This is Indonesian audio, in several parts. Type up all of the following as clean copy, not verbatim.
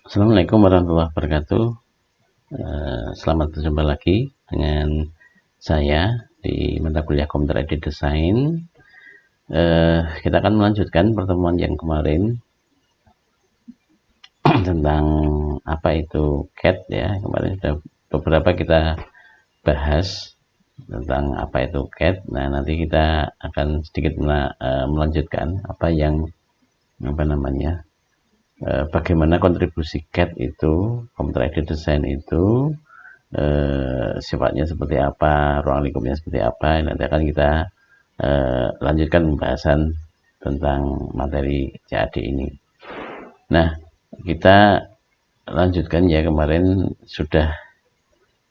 Assalamualaikum warahmatullahi wabarakatuh. Selamat berjumpa lagi dengan saya di mata kuliah Computer Aided Design. Kita akan melanjutkan pertemuan yang kemarin tentang apa itu CAD ya. Kemarin sudah beberapa kita bahas tentang apa itu CAD. Nah, nanti kita akan sedikit melanjutkan apa yang bagaimana kontribusi CAD itu, Computer Aided Design itu, sifatnya seperti apa, ruang lingkupnya seperti apa. Nanti akan kita lanjutkan pembahasan tentang materi CAD ini. Nah, kita lanjutkan ya, kemarin sudah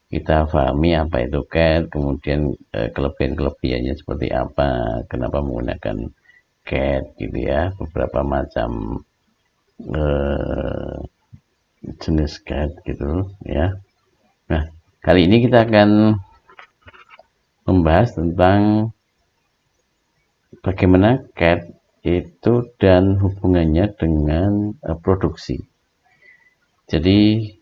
kita pahami apa itu CAD, kemudian kelebihan-kelebihannya seperti apa, kenapa menggunakan CAD gitu ya, beberapa macam jenis CAD gitu ya. Nah, kali ini kita akan membahas tentang bagaimana CAD itu dan hubungannya dengan produksi. Jadi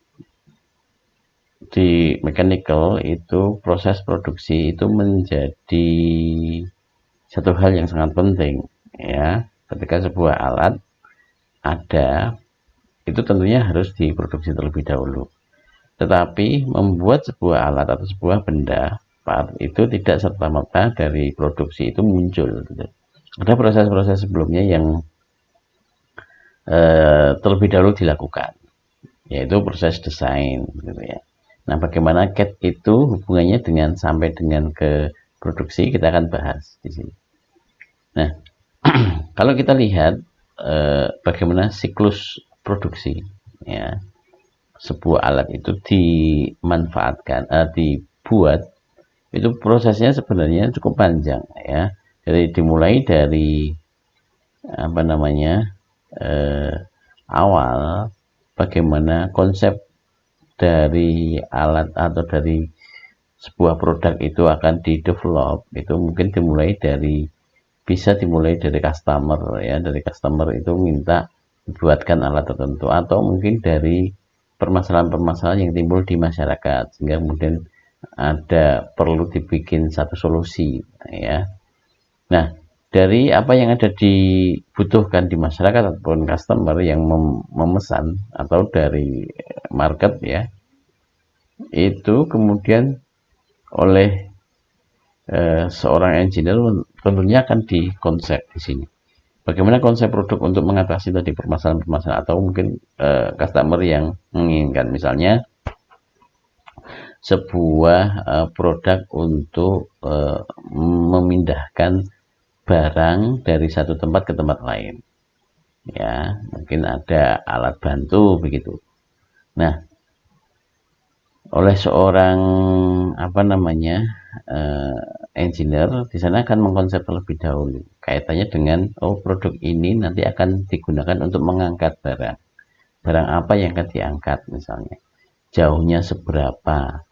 di mechanical itu proses produksi itu menjadi satu hal yang sangat penting ya. Ketika sebuah alat ada, itu tentunya harus diproduksi terlebih dahulu. Tetapi membuat sebuah alat atau sebuah benda part itu tidak serta-merta dari produksi itu muncul. Ada proses-proses sebelumnya yang terlebih dahulu dilakukan, yaitu proses desain gitu ya. Nah, bagaimana CAD itu hubungannya dengan sampai dengan ke produksi, kita akan bahas di sini. Nah, kalau kita lihat bagaimana siklus produksi ya, sebuah alat itu dimanfaatkan, dibuat, itu prosesnya sebenarnya cukup panjang ya. Jadi dimulai dari awal bagaimana konsep dari alat atau dari sebuah produk itu akan di-develop, itu mungkin bisa dimulai dari customer ya. Dari customer itu minta dibuatkan alat tertentu, atau mungkin dari permasalahan-permasalahan yang timbul di masyarakat sehingga kemudian perlu dibikin satu solusi ya. Nah, dari apa yang ada dibutuhkan di masyarakat ataupun customer yang memesan atau dari market ya, itu kemudian oleh seorang engineer tentunya akan dikonsep di sini. Bagaimana konsep produk untuk mengatasi tadi permasalahan-permasalahan, atau mungkin customer yang menginginkan, misalnya sebuah produk untuk memindahkan barang dari satu tempat ke tempat lain ya, mungkin ada alat bantu begitu. Nah, oleh seorang engineer di sana akan mengkonsep terlebih dahulu kaitannya dengan produk ini nanti akan digunakan untuk mengangkat barang apa yang akan diangkat, misalnya jauhnya seberapa,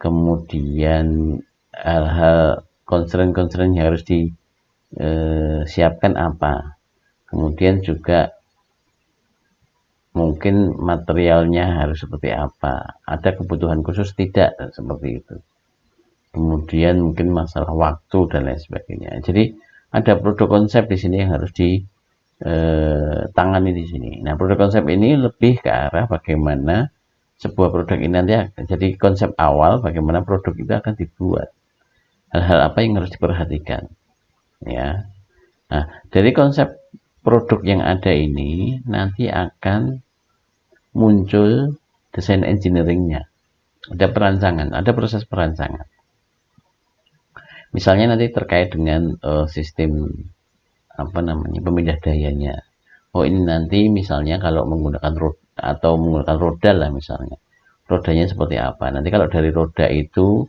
kemudian hal-hal concern yang harus disiapkan apa, kemudian juga mungkin materialnya harus seperti apa, ada kebutuhan khusus tidak, seperti itu. Kemudian mungkin masalah waktu dan lain sebagainya. Jadi ada produk konsep di sini yang harus ditangani di sini. Nah, produk konsep ini lebih ke arah bagaimana sebuah produk ini nanti jadi konsep awal bagaimana produk itu akan dibuat. Hal-hal apa yang harus diperhatikan ya. Nah, dari konsep produk yang ada ini nanti akan muncul desain engineeringnya. Ada perancangan, ada proses perancangan. Misalnya nanti terkait dengan sistem pemindah dayanya. Ini nanti misalnya kalau menggunakan roda lah misalnya. Rodanya seperti apa? Nanti kalau dari roda itu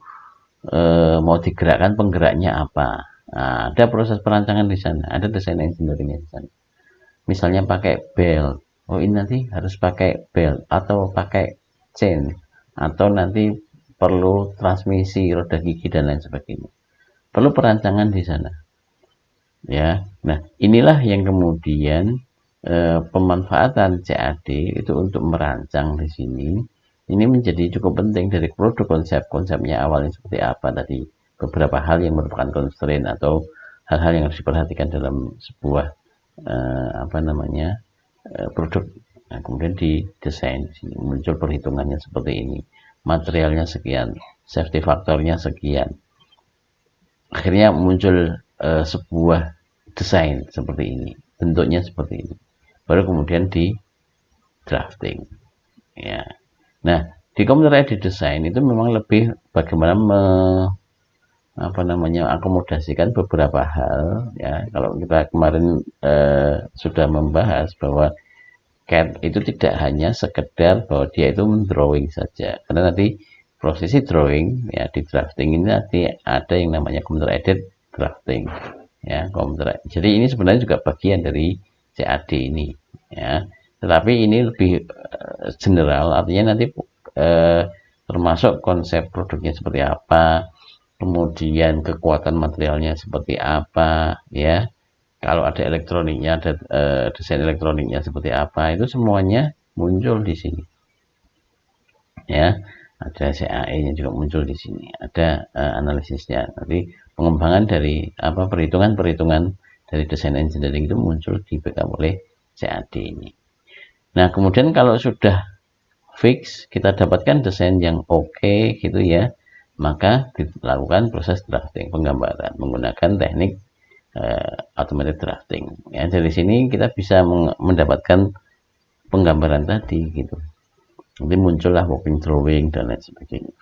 mau digerakkan, penggeraknya apa? Nah, ada proses perancangan di sana, ada desain engineeringnya di sana. Misalnya pakai belt. Ini nanti harus pakai belt atau pakai chain, atau nanti perlu transmisi, roda gigi dan lain sebagainya. Perlu perancangan di sana. Ya. Nah, inilah yang kemudian pemanfaatan CAD itu untuk merancang di sini ini menjadi cukup penting dari produk konsepnya awalnya seperti apa tadi, beberapa hal yang merupakan constraint atau hal-hal yang harus diperhatikan dalam sebuah produk. Nah, kemudian didesain di sini muncul perhitungannya seperti ini, materialnya sekian, safety faktornya sekian, akhirnya muncul sebuah desain seperti ini, bentuknya seperti ini, baru kemudian di drafting ya. Nah, di computer aided design itu memang lebih bagaimana akomodasikan beberapa hal ya. Kalau kita kemarin sudah membahas bahwa CAD itu tidak hanya sekedar bahwa dia itu mendrawing saja, karena nanti prosesi drawing ya di drafting ini nanti ada yang namanya computer aided drafting ya, jadi ini sebenarnya juga bagian dari CAD ini ya, tetapi ini lebih general, artinya nanti termasuk konsep produknya seperti apa, kemudian kekuatan materialnya seperti apa ya, kalau ada elektroniknya, ada desain elektroniknya seperti apa, itu semuanya muncul di sini ya. Ada CAE-nya juga muncul di sini, ada analisisnya, nanti pengembangan dari perhitungan-perhitungan dari desain engineering itu muncul di backup oleh CAD ini. Nah, kemudian kalau sudah fix, kita dapatkan desain yang oke gitu ya, maka dilakukan proses drafting, penggambaran menggunakan teknik automated drafting ya. Dari sini kita bisa mendapatkan penggambaran tadi gitu, nanti muncullah working drawing dan lain sebagainya.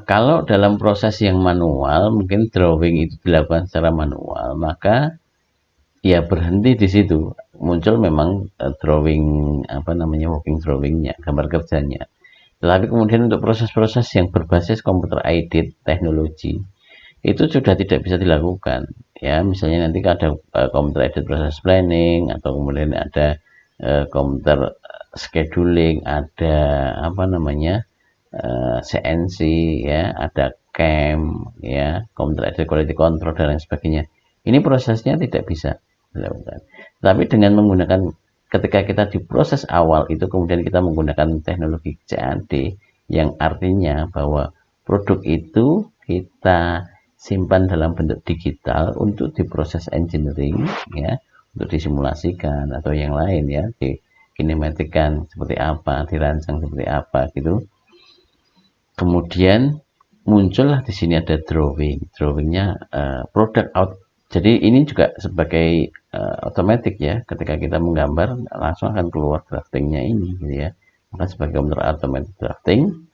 Kalau dalam proses yang manual, mungkin drawing itu dilakukan secara manual, maka ya berhenti di situ, muncul memang drawing working drawingnya, gambar kerjanya. Tetapi kemudian untuk proses-proses yang berbasis computer aided teknologi itu sudah tidak bisa dilakukan ya. Misalnya nanti ada computer aided process planning, atau kemudian ada computer scheduling, ada CNC ya, ada CAM ya, computer aided quality control dan lain sebagainya. Ini prosesnya tidak bisa dilakukan. Tapi dengan menggunakan, ketika kita di proses awal itu kemudian kita menggunakan teknologi CAD, yang artinya bahwa produk itu kita simpan dalam bentuk digital untuk diproses engineering ya, untuk disimulasikan atau yang lain ya, di kinematikan seperti apa, dirancang seperti apa gitu. Kemudian muncullah di sini ada drawingnya product out. Jadi ini juga sebagai otomatis ya, ketika kita menggambar langsung akan keluar draftingnya ini gitu ya. Maka sebagai automatic drafting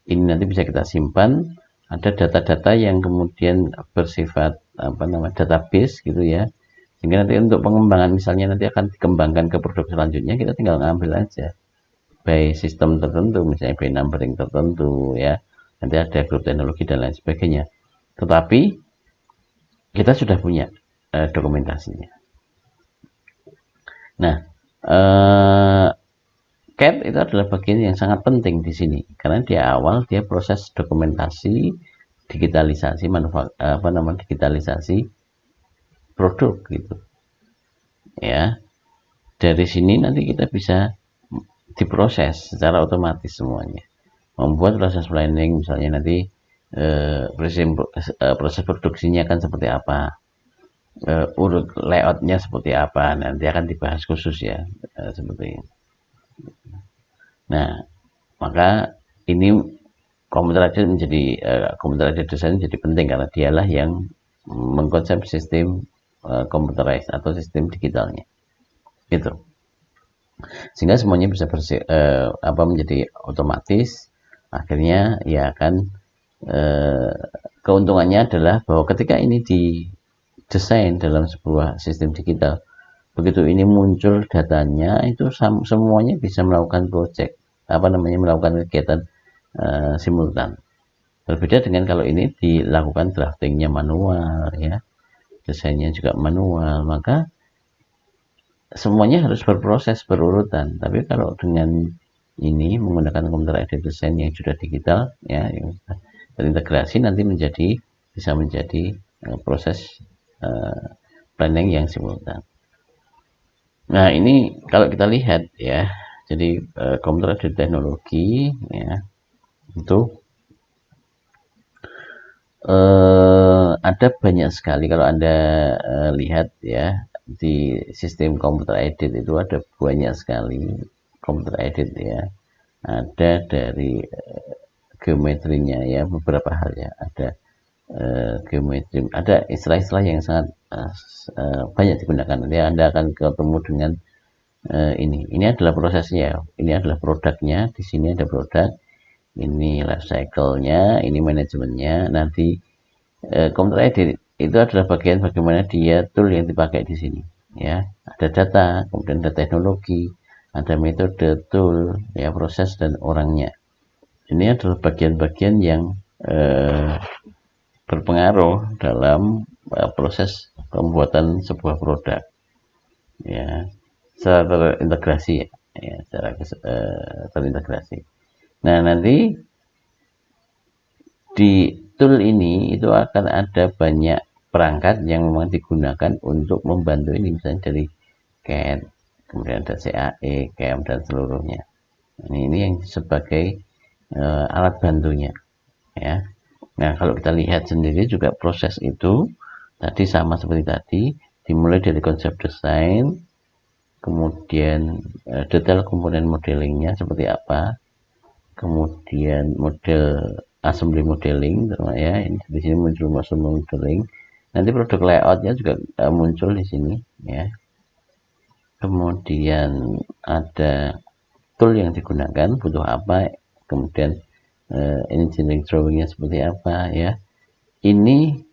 ini nanti bisa kita simpan, ada data-data yang kemudian bersifat database gitu ya, sehingga nanti untuk pengembangan misalnya nanti akan dikembangkan ke produk selanjutnya, kita tinggal ngambil aja by sistem tertentu, misalnya by numbering tertentu ya, nanti ada grup teknologi dan lain sebagainya, tetapi kita sudah punya dokumentasinya. Nah, CAD itu adalah bagian yang sangat penting di sini, karena di awal dia proses dokumentasi, digitalisasi digitalisasi produk gitu ya. Dari sini nanti kita bisa diproses secara otomatis semuanya, membuat proses planning misalnya nanti proses produksinya akan seperti apa, urut layoutnya seperti apa, nanti akan dibahas khusus ya seperti ini. Nah, maka ini computer aided design menjadi penting, karena dialah yang mengkonsep sistem computerized atau sistem digitalnya gitu, sehingga semuanya bisa menjadi otomatis. Akhirnya ya akan keuntungannya adalah bahwa ketika ini didesain dalam sebuah sistem digital, begitu ini muncul datanya itu semuanya bisa melakukan melakukan kegiatan simultan. Berbeda dengan kalau ini dilakukan draftingnya manual ya, desainnya juga manual, maka semuanya harus berproses berurutan. Tapi kalau dengan ini menggunakan computer aided design yang sudah digital ya, yang terintegrasi, nanti bisa menjadi proses planning yang simultan. Nah, ini kalau kita lihat ya, jadi komputer aided teknologi ya, itu ada banyak sekali kalau Anda lihat ya, di sistem komputer aided itu ada banyak sekali komputer aided ya. Ada dari geometrinya ya, beberapa hal ya, ada geometri, ada istilah-istilah yang sangat banyak digunakan. Nanti Anda akan ketemu dengan ini adalah prosesnya, ini adalah produknya, di sini ada produk, ini life cycle-nya, ini manajemennya. Nanti komputer aided itu adalah bagian bagaimana dia tool yang dipakai di sini ya, ada data, kemudian ada teknologi, ada metode, tool ya, proses, dan orangnya. Ini adalah bagian-bagian yang berpengaruh dalam proses pembuatan sebuah produk ya, secara terintegrasi ya, secara terintegrasi. Nah, nanti di tool ini itu akan ada banyak perangkat yang memang digunakan untuk membantu ini, misalnya dari CAD, kemudian ada CAE, CAM, dan seluruhnya. Ini yang sebagai alat bantunya ya. Nah, kalau kita lihat sendiri juga proses itu tadi sama seperti tadi, dimulai dari konsep desain, kemudian detail komponen modelingnya seperti apa, kemudian model assembly modeling ya, ini di sini muncul assembly modeling. Nanti produk layoutnya juga muncul di sini ya. Kemudian ada tool yang digunakan, butuh apa, kemudian engineering drawingnya seperti apa ya. Ini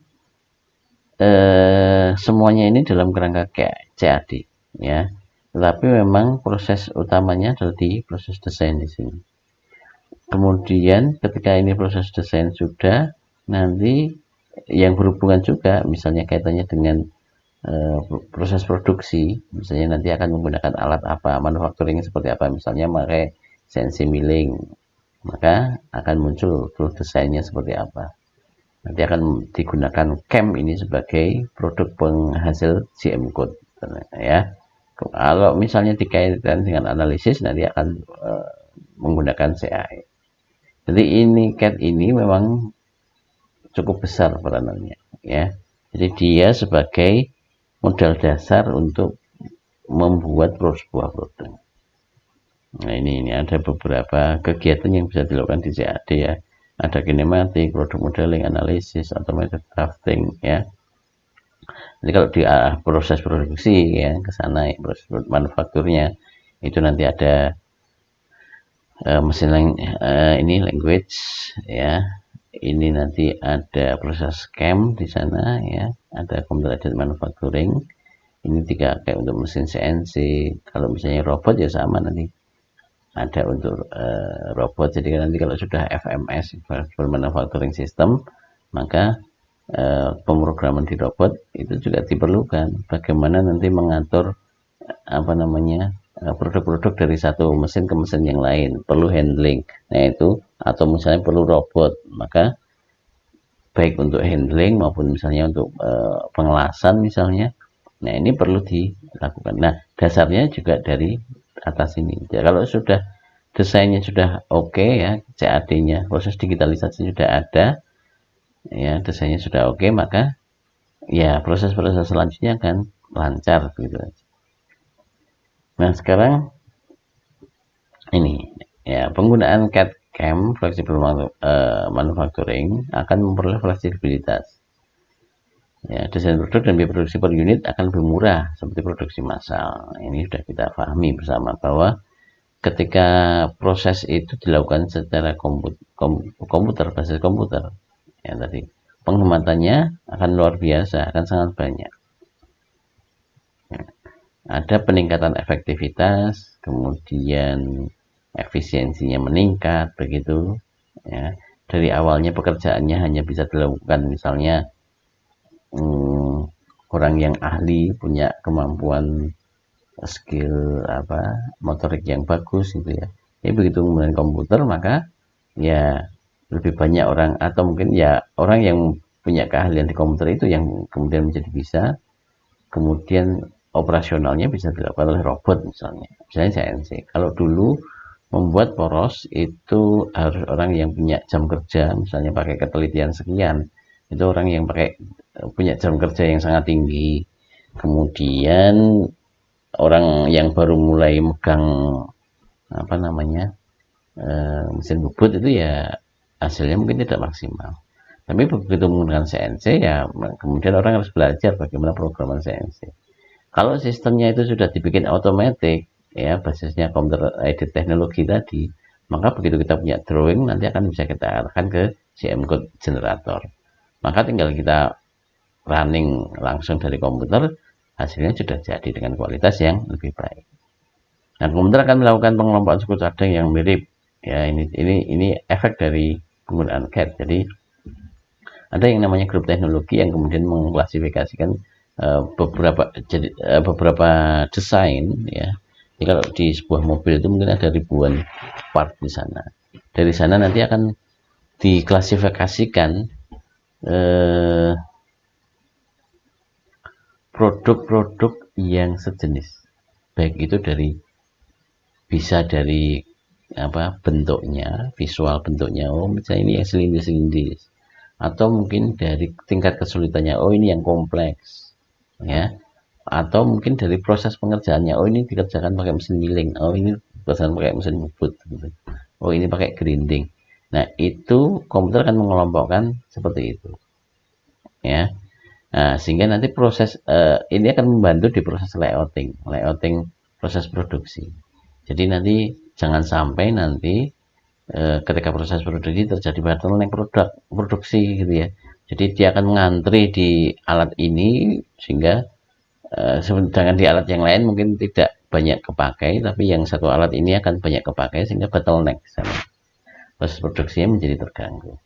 semuanya ini dalam kerangka CAD ya. Tetapi memang proses utamanya adalah di proses desain di sini. Kemudian ketika ini proses desain sudah, nanti yang berhubungan juga misalnya kaitannya dengan proses produksi, misalnya nanti akan menggunakan alat apa, manufacturing seperti apa, misalnya pakai CNC milling, maka akan muncul tool desainnya seperti apa. Nanti akan digunakan CAM ini sebagai produk penghasil CM code ya. Kalau misalnya dikaitkan dengan analisis, nanti akan menggunakan CAE. Jadi ini CAD ini memang cukup besar peranannya ya. Jadi dia sebagai modal dasar untuk membuat sebuah produk. Nah, ini ada beberapa kegiatan yang bisa dilakukan di CAD ya. Ada kinematik, produk modeling, analisis, automated drafting ya. Jadi kalau di proses produksi ya ke sana, proses manufakturnya itu nanti ada mesin ini language ya. Ini nanti ada proses CAM di sana ya, ada computer aided manufacturing. Ini tiga kayak untuk mesin CNC. Kalau misalnya robot ya sama, nanti ada untuk robot. Jadi nanti kalau sudah FMS, Virtual Manufacturing System, maka pemrograman di robot itu juga diperlukan. Bagaimana nanti mengatur apa namanya produk-produk dari satu mesin ke mesin yang lain, perlu handling. Nah itu, atau misalnya perlu robot, maka baik untuk handling maupun misalnya untuk pengelasan misalnya. Nah ini perlu dilakukan. Nah dasarnya juga dari atas ini. Ya, kalau sudah desainnya sudah oke ya, CAD-nya, proses digitalisasi sudah ada, ya desainnya sudah oke, maka ya proses-proses selanjutnya akan lancar gitu. Nah sekarang ini ya, penggunaan CAD CAM flexible manufacturing akan memperoleh fleksibilitas. Ya, desain produk dan biaya produksi per unit akan lebih murah seperti produksi massal. Ini sudah kita pahami bersama bahwa ketika proses itu dilakukan secara komputer, basis komputer, ya tadi penghematannya akan luar biasa, akan sangat banyak. Ya, ada peningkatan efektivitas, kemudian efisiensinya meningkat, begitu. Ya, dari awalnya pekerjaannya hanya bisa dilakukan misalnya orang yang ahli, punya kemampuan skill motorik yang bagus gitu ya. Jadi begitu menggunakan komputer, maka ya lebih banyak orang, atau mungkin ya orang yang punya keahlian di komputer itu yang kemudian menjadi bisa kemudian operasionalnya bisa dilakukan oleh robot misalnya CNC. Kalau dulu membuat poros itu harus orang yang punya jam kerja, misalnya pakai ketelitian sekian, itu orang yang punya jam kerja yang sangat tinggi. Kemudian orang yang baru mulai megang apa namanya mesin bubut itu ya hasilnya mungkin tidak maksimal. Tapi begitu menggunakan CNC ya kemudian orang harus belajar bagaimana programan CNC. Kalau sistemnya itu sudah dibikin otomatis ya basisnya computer aided teknologi tadi, maka begitu kita punya drawing nanti akan bisa kita arahkan ke CM code generator. Maka tinggal kita running langsung dari komputer, hasilnya sudah jadi dengan kualitas yang lebih baik. Nah, komputer akan melakukan pengelompokan suku cadang yang mirip. Ya, ini efek dari penggunaan CAD. Jadi ada yang namanya grup teknologi yang kemudian mengklasifikasikan beberapa desain ya. Jadi kalau di sebuah mobil itu mungkin ada ribuan part di sana. Dari sana nanti akan diklasifikasikan produk-produk yang sejenis. Baik itu bisa dari bentuknya, visual bentuknya, oh misalnya ini yang selindis-selindis, atau mungkin dari tingkat kesulitannya, oh ini yang kompleks, ya, atau mungkin dari proses pengerjaannya, oh ini dikerjakan pakai mesin milling, oh ini dikerjakan pakai mesin bubut, gitu. Oh ini pakai grinding. Nah itu komputer akan mengelompokkan seperti itu, ya. Nah, sehingga nanti proses ini akan membantu di proses layouting proses produksi. Jadi nanti jangan sampai nanti ketika proses produksi terjadi bottleneck produksi gitu ya. Jadi dia akan mengantri di alat ini sehingga sedangkan di alat yang lain mungkin tidak banyak kepakai, tapi yang satu alat ini akan banyak kepakai sehingga bottleneck proses produksinya menjadi terganggu.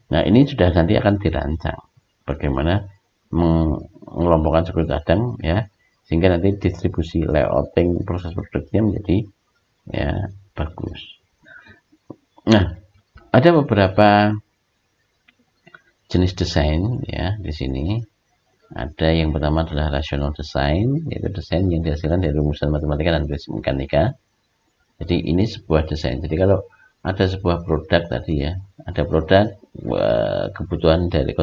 Nah ini sudah nanti akan dirancang bagaimana mengelompokkan suku cadang ya sehingga nanti distribusi layouting proses produksinya menjadi ya bagus. Nah ada beberapa jenis desain ya di sini. Ada yang pertama adalah rational design, yaitu desain yang dihasilkan dari rumusan matematika dan fisika mekanika. Jadi ini sebuah desain. Jadi kalau ada sebuah produk tadi ya, ada produk kebutuhan dari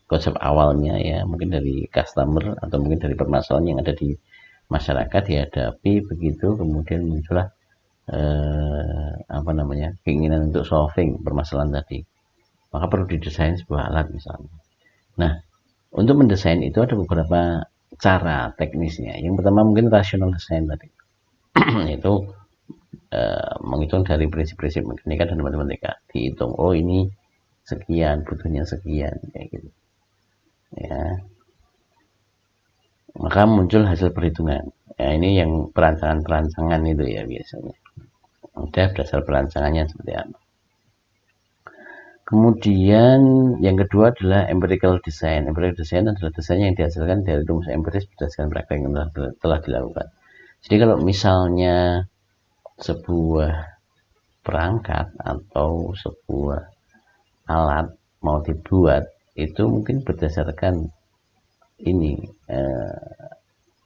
konsep awalnya ya, mungkin dari customer atau mungkin dari permasalahan yang ada di masyarakat dihadapi begitu, kemudian muncullah keinginan untuk solving permasalahan tadi. Maka perlu didesain sebuah alat misalnya. Nah, untuk mendesain itu ada beberapa cara teknisnya. Yang pertama mungkin rational design tadi, yaitu menghitung dari prinsip-prinsip mekanika dan matematika. Dihitung, oh ini sekian, butuhnya sekian, kayak gitu. Ya, maka muncul hasil perhitungan. Ya, ini yang perancangan-perancangan itu ya biasanya. Udah berdasar perancangannya seperti apa. Kemudian yang kedua adalah empirical design. Empirical design adalah desain yang dihasilkan dari rumus empiris berdasarkan praktek yang telah dilakukan. Jadi kalau misalnya sebuah perangkat atau sebuah alat mau dibuat itu mungkin berdasarkan ini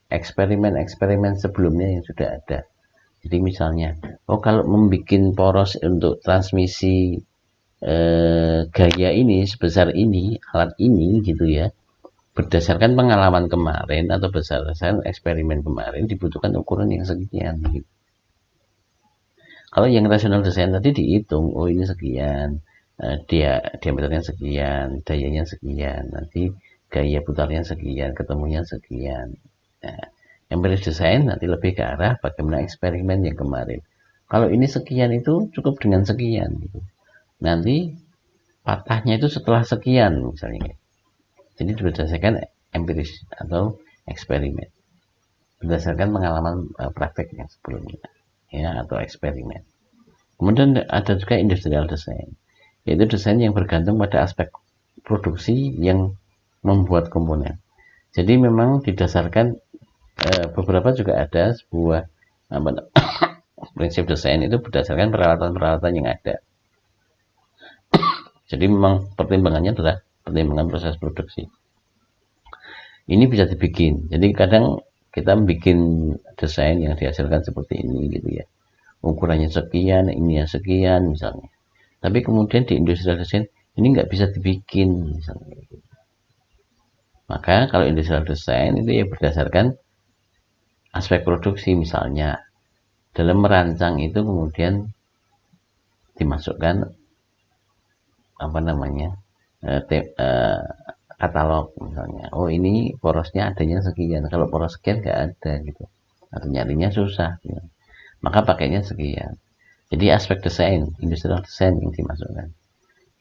eksperimen-eksperimen sebelumnya yang sudah ada. Jadi misalnya, oh kalau membuat poros untuk transmisi gaya ini sebesar ini, alat ini gitu ya, berdasarkan pengalaman kemarin atau berdasarkan eksperimen kemarin dibutuhkan ukuran yang sekian gitu. Kalau yang rational design tadi dihitung, oh ini sekian, diameternya sekian, dayanya sekian, nanti gaya putarnya sekian, ketemunya sekian. Nah, empirical design nanti lebih ke arah bagaimana eksperimen yang kemarin. Kalau ini sekian itu cukup dengan sekian gitu. Nanti patahnya itu setelah sekian misalnya. Jadi berdasarkan empiris atau eksperimen. Berdasarkan pengalaman praktek yang sebelumnya ya atau eksperimen. Kemudian ada juga industrial design, yaitu desain yang bergantung pada aspek produksi yang membuat komponen. Jadi memang didasarkan beberapa juga ada sebuah prinsip desain itu berdasarkan peralatan-peralatan yang ada. Jadi memang pertimbangannya adalah pertimbangan proses produksi. ini bisa dibikin. Jadi kadang kita bikin desain yang dihasilkan seperti ini gitu ya. Ukurannya sekian, ini ya sekian misalnya. Tapi kemudian di industrial design ini nggak bisa dibikin misalnya. Maka kalau industrial design itu ya berdasarkan aspek produksi, misalnya dalam merancang itu kemudian dimasukkan apa namanya katalog misalnya. Oh ini porosnya adanya sekian, kalau poros sekian nggak ada gitu, atau nyarinya susah gitu. Maka pakainya sekian. Jadi aspek desain, industrial design yang dimasukkan.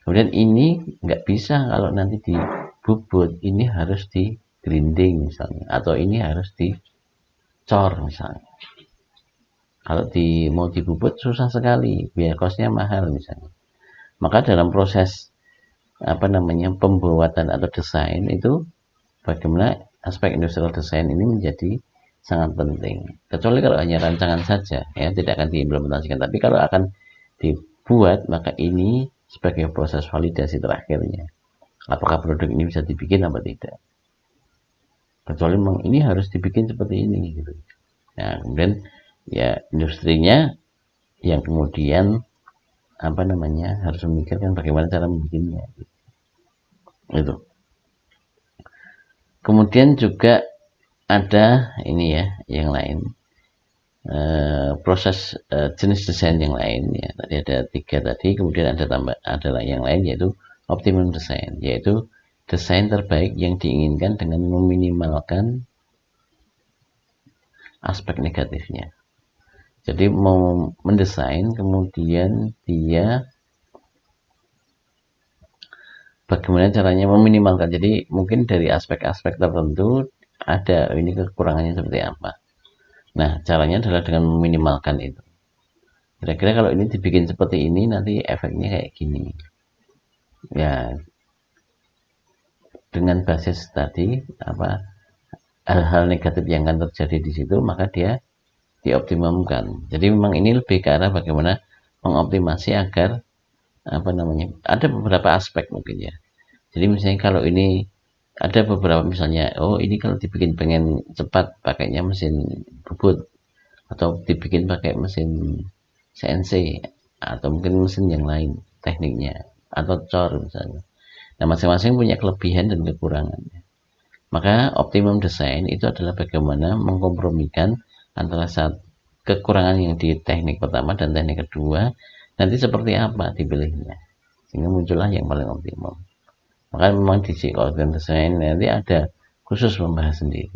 Kemudian ini nggak bisa kalau nanti dibubut, ini harus di grinding misalnya, atau ini harus dicor misalnya. Kalau mau dibubut susah sekali, biaya kosnya mahal misalnya. Maka dalam proses apa namanya pembuatan atau desain itu bagaimana aspek industrial design ini menjadi sangat penting. Kecuali kalau hanya rancangan saja, ya tidak akan diimplementasikan. Tapi kalau akan dibuat, maka ini sebagai proses validasi terakhirnya. Apakah produk ini bisa dibikin atau tidak? Kecuali memang ini harus dibikin seperti ini, gitu. Nah, kemudian ya industrinya yang kemudian apa namanya harus memikirkan bagaimana cara membikinnya. Itu. Kemudian juga ada ini ya yang lain. Proses jenis desain yang lain ya, tadi ada 3 tadi, kemudian ada yang lain yaitu optimum design, yaitu desain terbaik yang diinginkan dengan meminimalkan aspek negatifnya. Jadi mau mendesain kemudian dia bagaimana caranya meminimalkan, jadi mungkin dari aspek-aspek tertentu ada ini kekurangannya seperti apa. Nah caranya adalah dengan meminimalkan itu. Kira-kira kalau ini dibikin seperti ini nanti efeknya kayak gini. Ya, dengan basis tadi apa hal-hal negatif yang akan terjadi di situ, maka dia dioptimumkan. Jadi memang ini lebih ke arah bagaimana mengoptimasi agar apa namanya ada beberapa aspek mungkin ya. Jadi misalnya kalau ini ada beberapa misalnya, oh ini kalau dibikin pengen cepat pakainya mesin bubut, atau dibikin pakai mesin CNC, atau mungkin mesin yang lain tekniknya, atau cor misalnya. Nah masing-masing punya kelebihan dan kekurangan. Maka optimum design itu adalah bagaimana mengkompromikan antara kekurangan yang di teknik pertama dan teknik kedua, nanti seperti apa dipilihnya, sehingga muncullah yang paling optimum. Maka memang di optimum design nanti ada khusus membahas sendiri.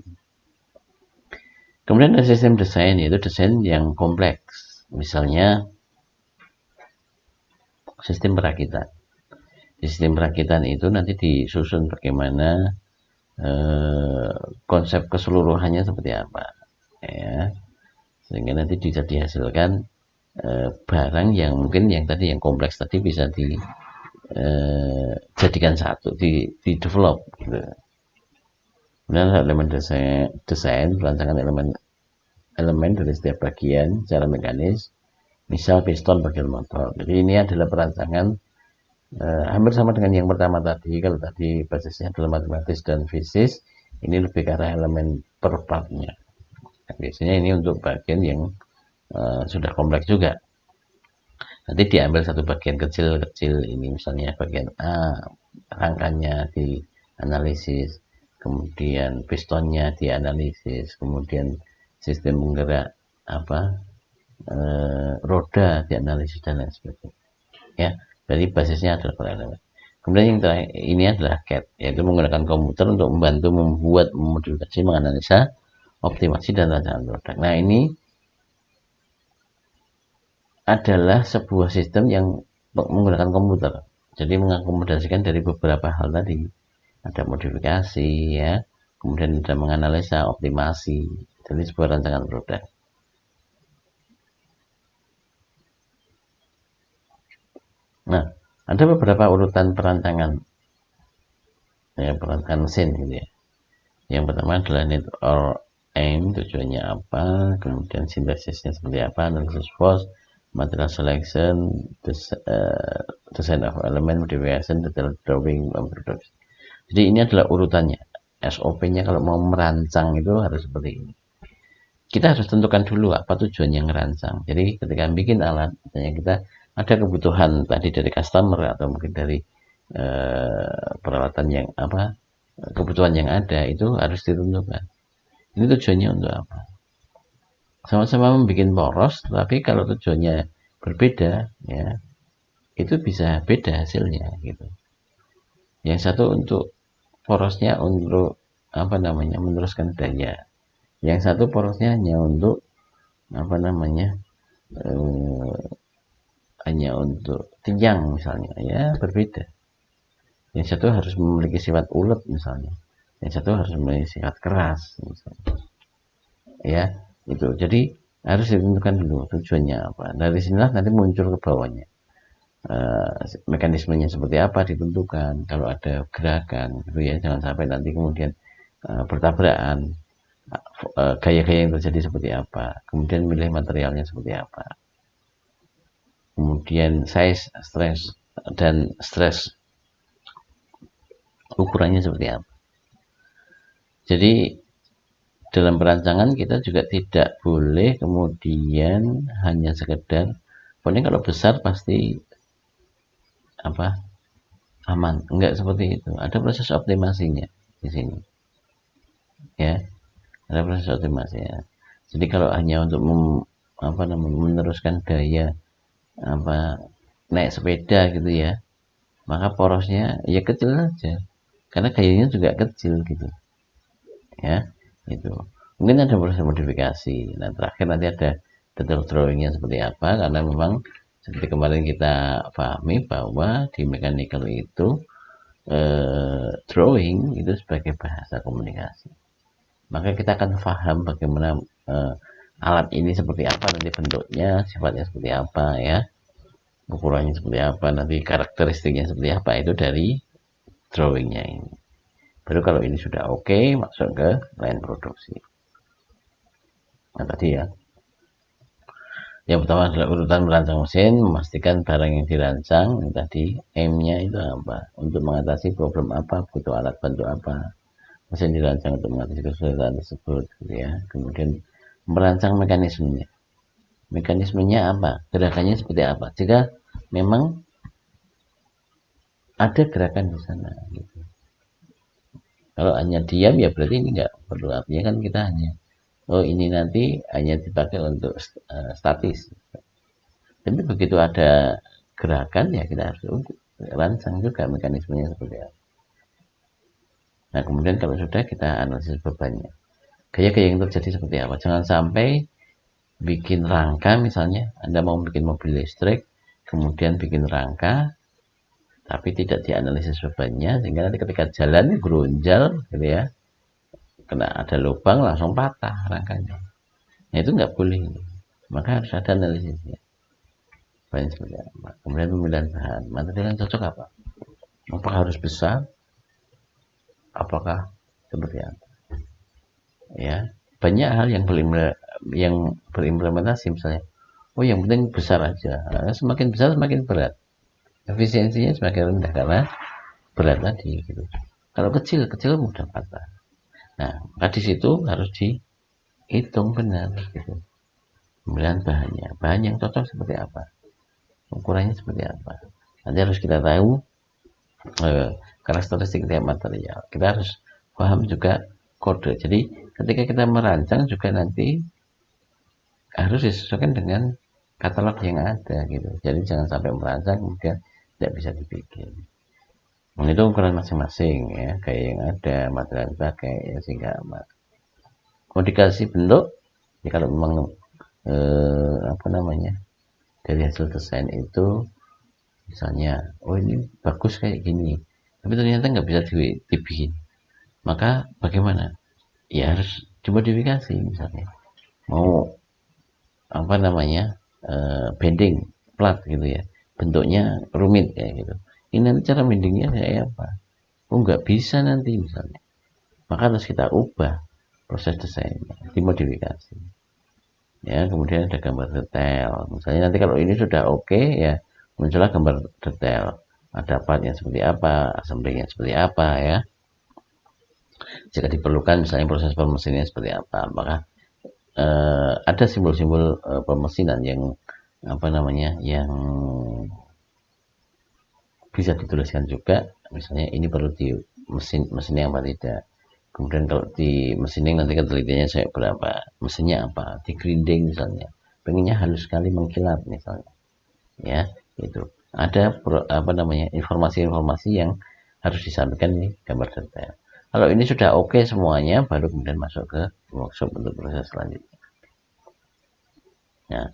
Kemudian ada sistem desain, yaitu desain yang kompleks, misalnya sistem perakitan. Di sistem perakitan itu nanti disusun bagaimana konsep keseluruhannya seperti apa, ya, sehingga nanti bisa dihasilkan barang yang mungkin yang tadi yang kompleks tadi bisa dijadikan satu, di develop gitu. Kemudian elemen desain perancangan elemen dari setiap bagian secara mekanis, misal piston bagian motor. Jadi ini adalah perancangan hampir sama dengan yang pertama tadi. Kalau tadi basisnya adalah matematis dan fisik, ini lebih ke arah elemen per partnya. Nah, biasanya ini untuk bagian yang sudah kompleks juga. Nanti diambil satu bagian kecil-kecil, ini misalnya bagian A, rangkanya dianalisis, kemudian pistonnya dianalisis, kemudian sistem penggerak roda dianalisis dan lain sebagainya. Ya, jadi basisnya adalah elemen. Kemudian yang terakhir ini adalah CAD, yaitu menggunakan komputer untuk membantu membuat, memodifikasi, menganalisa, optimasi dan rancangan produk. Nah ini adalah sebuah sistem yang menggunakan komputer. Jadi mengakomodasikan dari beberapa hal tadi. Ada modifikasi ya, kemudian ada menganalisa, optimasi, jadi sebuah rancangan produk. Nah, ada beberapa urutan perancangan ya, perancangan mesin gitu ya. Yang pertama adalah need or aim, tujuannya apa, kemudian sintesisnya seperti apa, analysis force, material selection, design of element, modification, detail drawing, production. Jadi ini adalah urutannya. SOP-nya kalau mau merancang itu harus seperti ini. Kita harus tentukan dulu apa tujuannya ngerancang. Jadi ketika bikin alat, misalnya kita ada kebutuhan tadi dari customer atau mungkin dari peralatan yang apa, kebutuhan yang ada itu harus ditentukan. Ini tujuannya untuk apa? Sama-sama membuat poros, tapi kalau tujuannya berbeda, ya itu bisa beda hasilnya gitu. Yang satu untuk porosnya untuk apa namanya meneruskan daya. Yang satu porosnya hanya untuk apa namanya eh, hanya untuk tiang misalnya, ya berbeda. Yang satu harus memiliki sifat ulet misalnya, yang satu harus memiliki sifat keras misalnya. Ya itu. Jadi harus ditentukan dulu tujuannya apa. Dari sinilah nanti muncul ke bawahnya. Mekanismenya seperti apa ditentukan. Kalau ada gerakan gitu ya, jangan sampai nanti kemudian bertabrakan. Gaya-gaya yang terjadi seperti apa, kemudian milih materialnya seperti apa, kemudian size, stress, dan stress ukurannya seperti apa. Jadi dalam perancangan kita juga tidak boleh kemudian hanya sekedar pokoknya kalau besar pasti apa aman, enggak seperti itu. Ada proses optimasinya di sini, ya. Ada proses optimasinya. Jadi kalau hanya untuk apa namanya meneruskan daya apa naik sepeda gitu ya, maka porosnya ya kecil aja karena gayanya juga kecil gitu ya. Itu mungkin ada proses modifikasi. Nah terakhir nanti ada detail drawingnya seperti apa, karena memang seperti kemarin kita pahami bahwa di mechanical itu drawing itu sebagai bahasa komunikasi, maka kita akan paham bagaimana alat ini seperti apa, nanti bentuknya sifatnya seperti apa ya, ukurannya seperti apa, nanti karakteristiknya seperti apa, itu dari drawingnya ini. Baru kalau ini sudah oke, masuk ke line produksi. Nah tadi ya, yang pertama adalah urutan merancang mesin, memastikan barang yang dirancang. Yang tadi M-nya itu apa, untuk mengatasi problem apa, butuh alat bantu apa, mesin dirancang untuk mengatasi kesulitan tersebut gitu ya. Kemudian merancang mekanismenya apa, gerakannya seperti apa, jika memang ada gerakan di sana gitu. Kalau hanya diam ya berarti ini nggak perlu, artinya kan kita hanya ini nanti hanya dipakai untuk statis. Tapi begitu ada gerakan ya kita harus rancang juga mekanismenya seperti apa. Nah kemudian kalau sudah kita analisis bebannya, gaya-gaya yang terjadi seperti apa. Jangan sampai bikin rangka, misalnya Anda mau bikin mobil listrik kemudian bikin rangka tapi tidak dianalisis bebannya, sehingga nanti ketika jalan gerunjal gitu ya, kena ada lubang langsung patah rangkanya. Nah itu nggak boleh, maka harus ada analisisnya. Bahan seperti apa, kemudian pemilihan bahan, material yang cocok apa, apakah harus besar, apakah seperti apa ya. Banyak hal yang berimplementasi, misalnya yang penting besar aja, semakin besar semakin berat, efisiensinya semakin rendah karena berat tadi gitu. Kalau kecil mudah patah. Nah maka di situ harus dihitung benar gitu, pemilihan bahan yang cocok seperti apa, ukurannya seperti apa. Nanti harus kita tahu karakteristik tiap material. Kita harus paham juga kode. Jadi ketika kita merancang juga nanti harus disesuaikan dengan katalog yang ada gitu. Jadi jangan sampai merancang kemudian tidak bisa dibikin. Nah, itu ukuran masing-masing ya, kayak yang ada, material yang dipakai ya, sehingga aman. Mau dikasih bentuk ya, kalau memang apa namanya dari hasil desain itu misalnya ini bagus kayak gini tapi ternyata nggak bisa dibikin, maka bagaimana ya, harus dimodifikasi. Misalnya mau apa namanya bending plat gitu ya, bentuknya rumit kayak gitu, ini nanti cara bendingnya kayak apa, nggak bisa nanti misalnya, maka harus kita ubah proses desainnya, dimodifikasi ya. Kemudian ada gambar detail, misalnya nanti kalau ini sudah oke ya, muncullah gambar detail, ada partnya seperti apa, assemblingnya seperti apa ya. Jika diperlukan misalnya proses pemesinan seperti apa, apakah ada simbol-simbol pemesinan yang apa namanya yang bisa dituliskan juga, misalnya ini perlu di mesin yang apa tidak. Kemudian kalau di mesin yang nanti ketelitiannya saya berapa, mesinnya apa, di grinding misalnya, pengennya halus sekali mengkilat misalnya, ya itu ada apa namanya informasi-informasi yang harus disampaikan di gambar detail. Kalau ini sudah oke semuanya, baru kemudian masuk ke workshop untuk proses selanjutnya. Nah,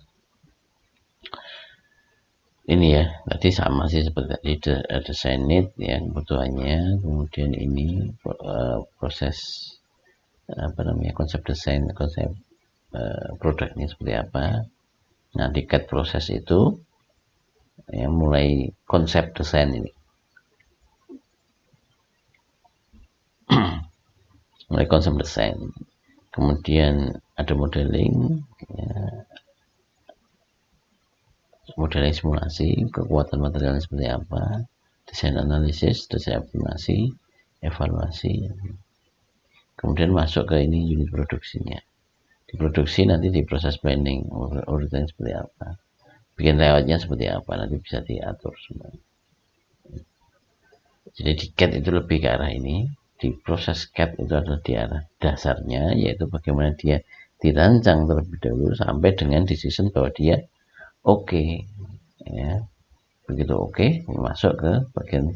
ini ya, tadi sama sih seperti tadi desain need ya kebutuhannya, kemudian ini proses apa namanya konsep desain, konsep produknya seperti apa. Nah, di CAD proses itu ya mulai konsep desain ini. Mulai konsep desain. Kemudian ada modeling, ya, modeling simulasi, kekuatan materialnya seperti apa, desain analisis, desain optimasi, evaluasi. Kemudian masuk ke ini unit produksinya. Di produksi nanti di proses planning, urutan seperti apa, bikin layoutnya seperti apa, nanti bisa diatur semua. Jadi di CAD itu lebih ke arah ini, di proses CAD itu adalah di arah dasarnya, yaitu bagaimana dia dirancang terlebih dahulu sampai dengan decision bahwa dia oke, ya begitu oke, masuk ke bagian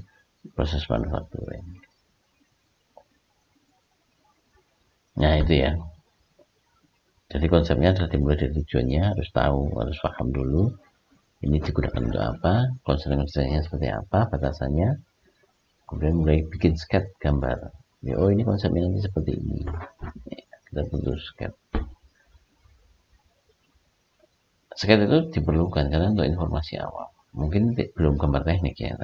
proses manufacturing. Nah itu ya, jadi konsepnya adalah dimulai dari tujuannya, harus tahu, harus paham dulu ini digunakan untuk apa, konsep-konsepnya seperti apa, batasannya, kemudian mulai bikin sketch gambar. Ya, oh ini konsepnya nanti seperti ini, kita butuh sketch. Sketch itu diperlukan karena untuk informasi awal, mungkin belum gambar teknik ya,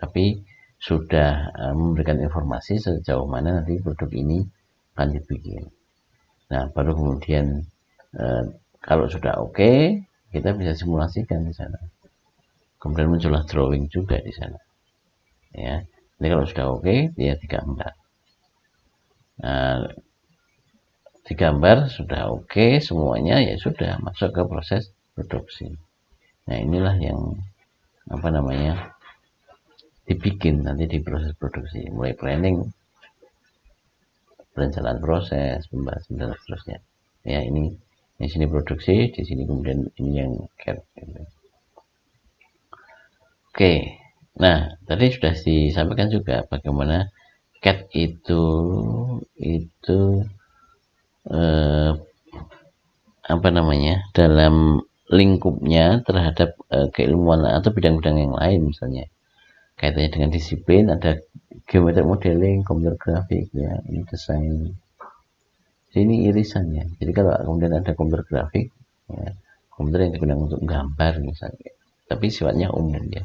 tapi sudah memberikan informasi sejauh mana nanti produk ini akan dibikin. Nah baru kemudian kalau sudah oke, kita bisa simulasikan di sana. Kemudian muncullah drawing juga di sana. Ya, ini kalau sudah oke, dia digambar. Nah, digambar sudah oke semuanya, ya sudah masuk ke proses produksi. Nah inilah yang apa namanya dibikin nanti di proses produksi, mulai planning, perencanaan proses, pembahasan dan seterusnya. Ya ini di sini produksi, di sini kemudian ini yang CAD. Oke, nah tadi sudah disampaikan juga bagaimana CAD itu eh, apa namanya dalam lingkupnya terhadap keilmuan atau bidang-bidang yang lain, misalnya kaitannya dengan disiplin, ada geometrik modeling, komputer grafik, ya ini desain. Jadi ini irisannya. Jadi kalau kemudian ada komputer grafik, ya, komputer yang digunakan untuk gambar misalnya, tapi sifatnya umum ya.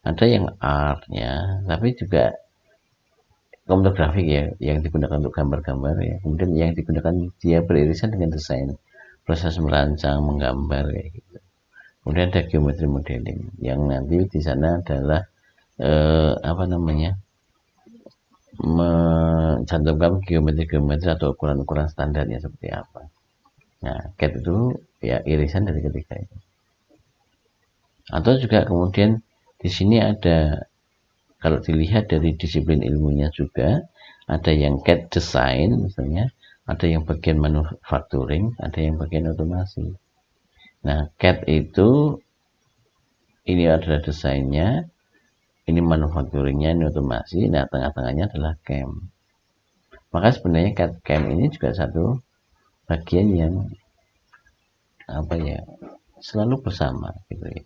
Ada yang artnya, tapi juga komputer grafik ya yang digunakan untuk gambar-gambar ya. Kemudian yang digunakan dia beririsan dengan desain, proses merancang, menggambar kayak gitu. Kemudian ada geometri modeling yang nanti di sana adalah apa namanya mencantumkan geometri-geometri atau ukuran-ukuran standarnya seperti apa. Nah, CAD itu ya irisan dari ketiga itu. Atau juga kemudian di sini ada, kalau dilihat dari disiplin ilmunya juga, ada yang CAD design misalnya, ada yang bagian manufacturing, ada yang bagian otomasi. Nah, CAD itu ini adalah desainnya, ini manufacturingnya, ini otomasi, nah tengah-tengahnya adalah CAM. Maka sebenarnya CAD CAM ini juga satu bagian yang apa ya selalu bersama gitu ya.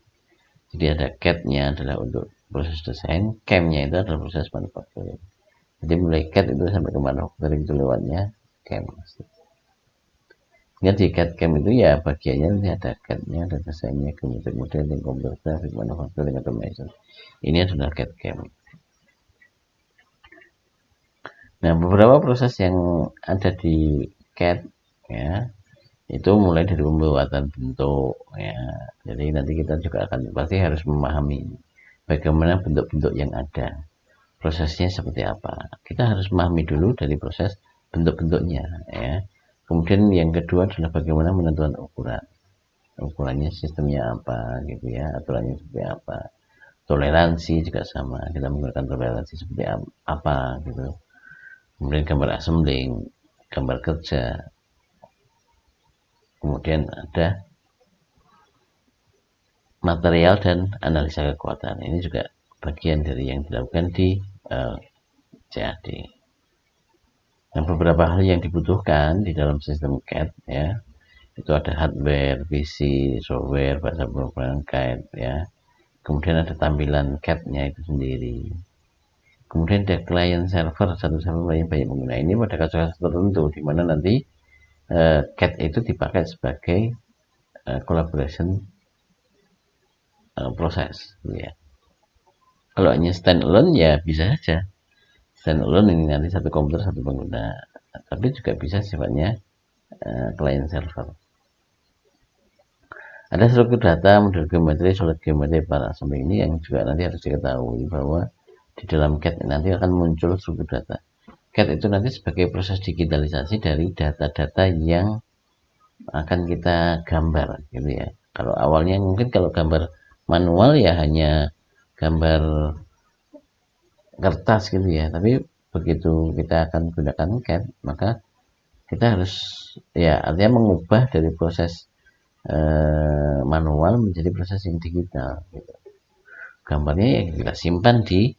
Jadi ada CAD-nya adalah untuk proses desain, CAM-nya itu adalah proses manufacturing. Jadi mulai CAD itu sampai ke manufacturing itu lewatnya CAM. Ya di CAD CAM itu ya bagiannya nanti ada CAD-nya, ada desainnya, kemudian modeling, computer graphic, manufacturing, automation. Ini adalah CAD CAM. Nah beberapa proses yang ada di CAD ya itu mulai dari pembuatan bentuk ya, jadi nanti kita juga akan pasti harus memahami bagaimana bentuk-bentuk yang ada, prosesnya seperti apa. Kita harus memahami dulu dari proses bentuk-bentuknya ya. Kemudian yang kedua adalah bagaimana menentukan ukuran. Ukurannya sistemnya apa gitu ya, aturannya seperti apa. Toleransi juga sama, kita menggunakan toleransi seperti apa gitu. Kemudian gambar assembling, gambar kerja. Kemudian ada material dan analisa kekuatan. Ini juga bagian dari yang dilakukan di CAD. Nah, beberapa hal yang dibutuhkan di dalam sistem CAD ya, itu ada hardware, PC, software, bahasa pemrograman CAD ya. Kemudian ada tampilan CAD-nya itu sendiri. Kemudian ada client server, satu server yang banyak pengguna. Ini pada kasus tertentu di mana nanti CAD itu dipakai sebagai collaboration proses gitu ya. Kalau hanya standalone ya bisa saja standalone, ini nanti satu komputer satu pengguna, tapi juga bisa sifatnya client server. Ada struktur data, model geometri, solid geometri, para samping ini yang juga nanti harus diketahui bahwa di dalam CAD nanti akan muncul struktur data. CAD itu nanti sebagai proses digitalisasi dari data-data yang akan kita gambar gitu ya. Kalau awalnya mungkin kalau gambar manual ya hanya gambar kertas gitu ya, tapi begitu kita akan gunakan CAD maka kita harus ya artinya mengubah dari proses manual menjadi proses yang digital gitu. Gambarnya yang kita simpan di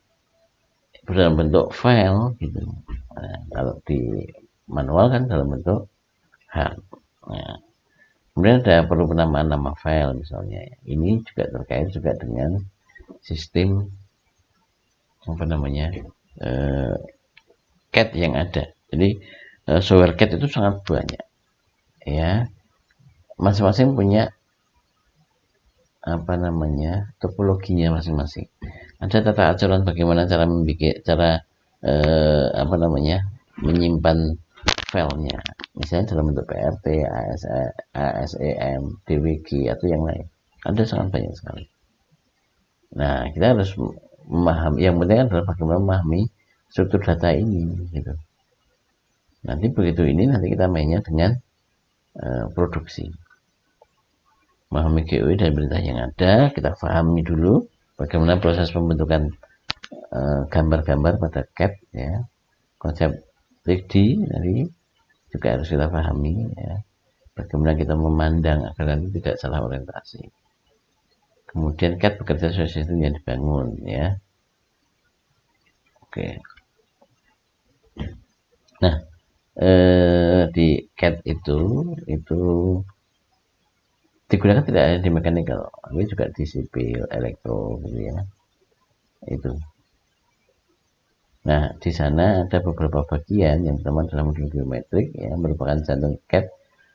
dalam bentuk file gitu. Nah, kalau di manual kan dalam bentuk hard. Nah, kemudian ada perlu penamaan nama file misalnya. Ini juga terkait juga dengan sistem apa namanya CAD yang ada. Jadi software CAD itu sangat banyak ya, masing-masing punya apa namanya topologinya masing-masing. Ada tata aturan bagaimana cara membuat apa namanya menyimpan filenya, misalnya dalam bentuk PRT, ASEM, DWG atau yang lain. Ada sangat banyak sekali. Nah, kita harus memahami, yang penting adalah bagaimana memahami struktur data ini gitu. Nanti begitu ini nanti kita mainnya dengan produksi. Memahami GUI dan perintah yang ada, kita pahami dulu bagaimana proses pembentukan gambar-gambar pada CAD ya. Konsep 3D tadi juga harus kita pahami ya. Bagaimana kita memandang agar nanti tidak salah orientasi. Kemudian CAD bekerja sesuai sistem yang dibangun ya. Oke. Nah, di CAD itu digunakan tidak hanya di mechanical, tapi juga di sipil, elektro gitu ya. Itu. Nah, di sana ada beberapa bagian. Yang pertama adalah model geometrik ya, merupakan jantung CAD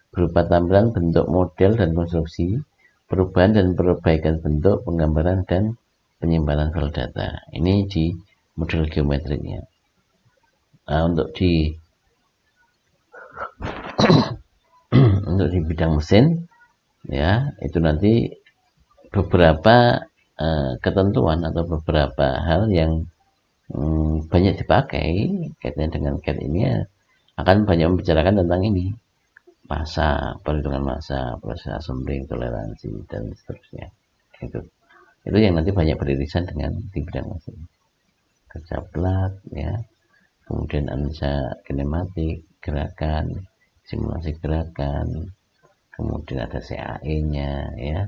berupa tampilan bentuk model dan konstruksi, perubahan dan perbaikan bentuk, penggambaran dan penyimpanan file data. Ini di model geometriknya. Nah, untuk di untuk di bidang mesin ya, itu nanti beberapa ketentuan atau beberapa hal yang banyak dipakai kaitannya dengan CAD ini ya, akan banyak membicarakan tentang ini, masa, perhitungan masa, proses assembling, toleransi dan seterusnya. Itu yang nanti banyak beririsan dengan di bidang mesin. Kerja plat ya, kemudian analisa kinematik, gerakan, simulasi gerakan, kemudian ada CAE-nya ya,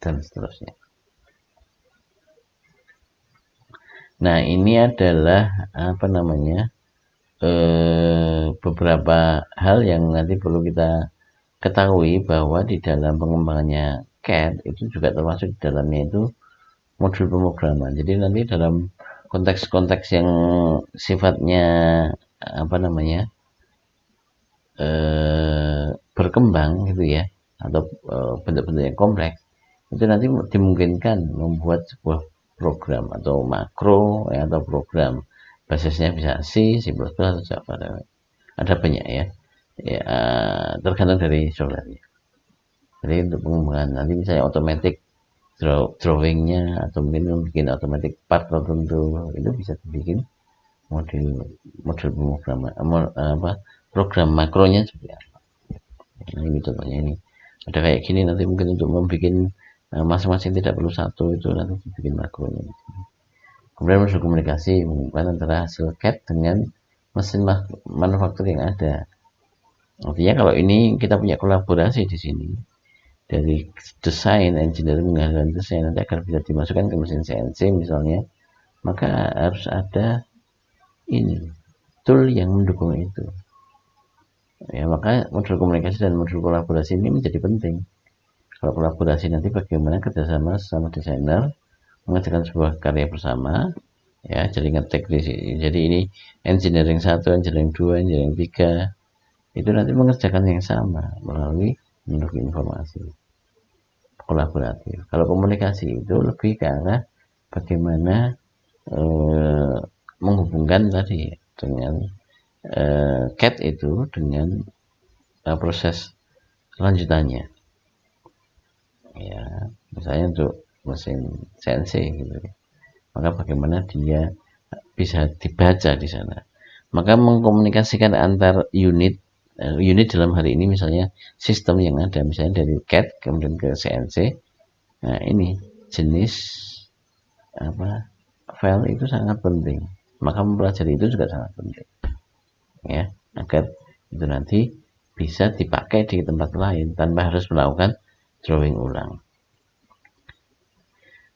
dan seterusnya. Nah, ini adalah apa namanya beberapa hal yang nanti perlu kita ketahui bahwa di dalam pengembangannya CAD itu juga termasuk di dalamnya itu modul pemrograman. Jadi nanti dalam konteks-konteks yang sifatnya apa namanya berkembang gitu ya, atau bentuk-bentuk yang kompleks, itu nanti dimungkinkan membuat sebuah program atau makro ya, atau program basisnya bisa C, C++, atau Java. Ada banyak ya, tergantung dari software. Jadi untuk pengembangan nanti misalnya otomatis drawingnya atau mungkin bikin otomatis part tertentu, itu bisa dibikin model model program makronya seperti apa. Nah, ini contohnya ini ada kayak gini, nanti mungkin untuk membuat masing-masing tidak perlu satu, itu nanti dibikin makronya. Kemudian modul komunikasi menghubungkan antara hasil CAD dengan mesin manufaktur yang ada. Artinya kalau ini kita punya kolaborasi di sini dari desain engineering menghasilkan desain, nanti agar bisa dimasukkan ke mesin CNC misalnya, maka harus ada ini tool yang mendukung itu. Ya, maka modul komunikasi dan modul kolaborasi ini menjadi penting. Kalau kolaborasi nanti bagaimana kerjasama sama desainer mengerjakan sebuah karya bersama, ya, jadi ngetek di sini. Jadi ini engineering 1, engineering 2, engineering 3 itu nanti mengerjakan yang sama melalui teknologi informasi kolaboratif. Kalau komunikasi itu lebih ke arah bagaimana menghubungkan tadi dengan CAD itu dengan proses lanjutannya, ya, misalnya untuk mesin CNC gitu, maka bagaimana dia bisa dibaca di sana. Maka mengkomunikasikan antar unit dalam hari ini misalnya sistem yang ada misalnya dari CAD kemudian ke CNC. Nah, ini jenis file itu sangat penting. Maka mempelajari itu juga sangat penting, ya, agar itu nanti bisa dipakai di tempat lain tanpa harus melakukan drawing ulang.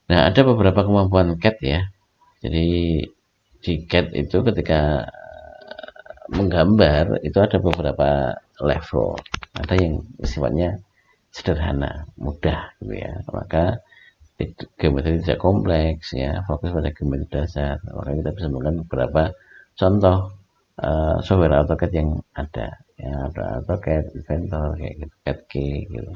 Nah, ada beberapa kemampuan CAD ya. Jadi di CAD itu ketika menggambar itu ada beberapa level. Ada yang sifatnya sederhana, mudah gitu ya. Maka geometri tidak kompleks ya, fokus pada geometri dasar. Maka kita bisa menggunakan beberapa contoh software AutoCAD yang ada. Ya, ada AutoCAD, Inventor kayak gitu, CAD-K gitu.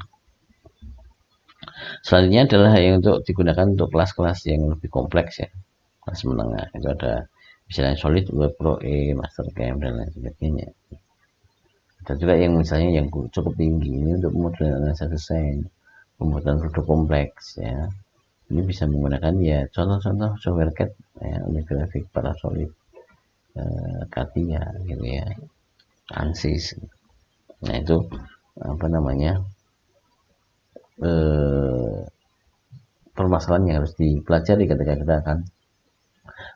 Selanjutnya adalah yang untuk digunakan untuk kelas-kelas yang lebih kompleks ya, kelas menengah. Itu ada misalnya SolidWorks, Pro E, Mastercam dan lain sebagainya. Ada juga yang misalnya yang cukup tinggi ini untuk pemrograman analisa desain, pembuatan produk kompleks ya. Ini bisa menggunakan ya contoh-contoh software CAD ya, Unigraphic, Parasolid, Katia gitu ya, ANSYS. Nah, itu permasalahan yang harus dipelajari ketika kita akan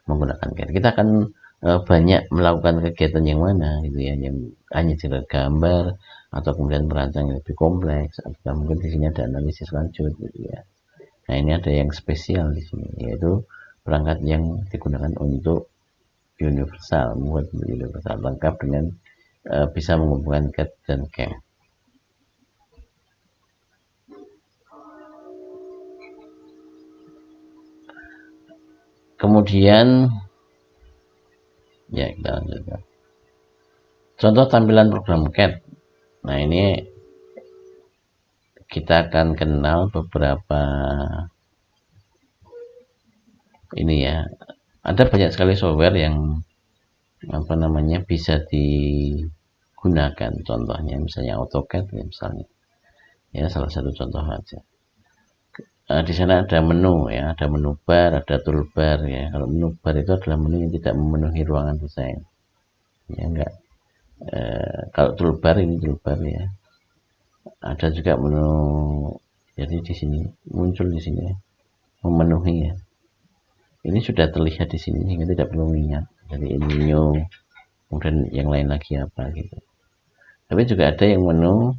menggunakan CAD. Kita akan banyak melakukan kegiatan yang mana gitu ya, yang hanya sekedar gambar atau kemudian merancang yang lebih kompleks, atau mungkin di sini ada analisis lanjut gitu ya. Nah, ini ada yang spesial di sini, yaitu perangkat yang digunakan untuk universal, membuat universal lengkap dengan bisa menghubungkan CAD dan CAM. Kemudian ya kita lanjutkan. Contoh tampilan program CAD. Nah, ini kita akan kenal beberapa ini ya. Ada banyak sekali software yang bisa digunakan. Contohnya misalnya AutoCAD ya, misalnya. Ya, salah satu contoh aja. Di sana ada menu ya, ada menu bar, ada toolbar ya. Kalau menu bar itu adalah menu yang tidak memenuhi ruangan desain. Ya enggak. Kalau toolbar ini toolbar ya. Ada juga menu, jadi di sini muncul di sini ya, memenuhi ya. Ini sudah terlihat di sini sehingga tidak perlu mengingat. Jadi ini new, kemudian yang lain lagi apa gitu. Tapi juga ada yang menu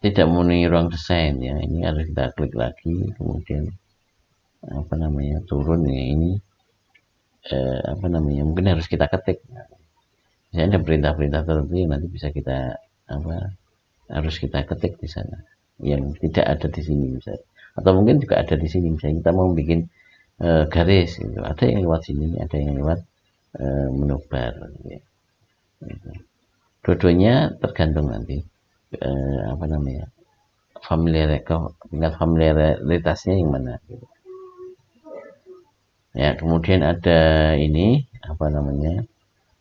tidak memenuhi ruang desain ya. Ini harus kita klik lagi, kemudian turun ya, ini mungkin harus kita ketik. Misalnya ada perintah-perintah tertentu yang nanti bisa kita harus kita ketik di sana yang tidak ada di sini misalnya, atau mungkin juga ada di sini misalnya kita mau bikin garis gitu. Ada yang lewat sini, ada yang lewat menu bar ya. Gitu. Dua-duanya tergantung nanti familiaritasnya yang mana gitu. Ya, kemudian ada ini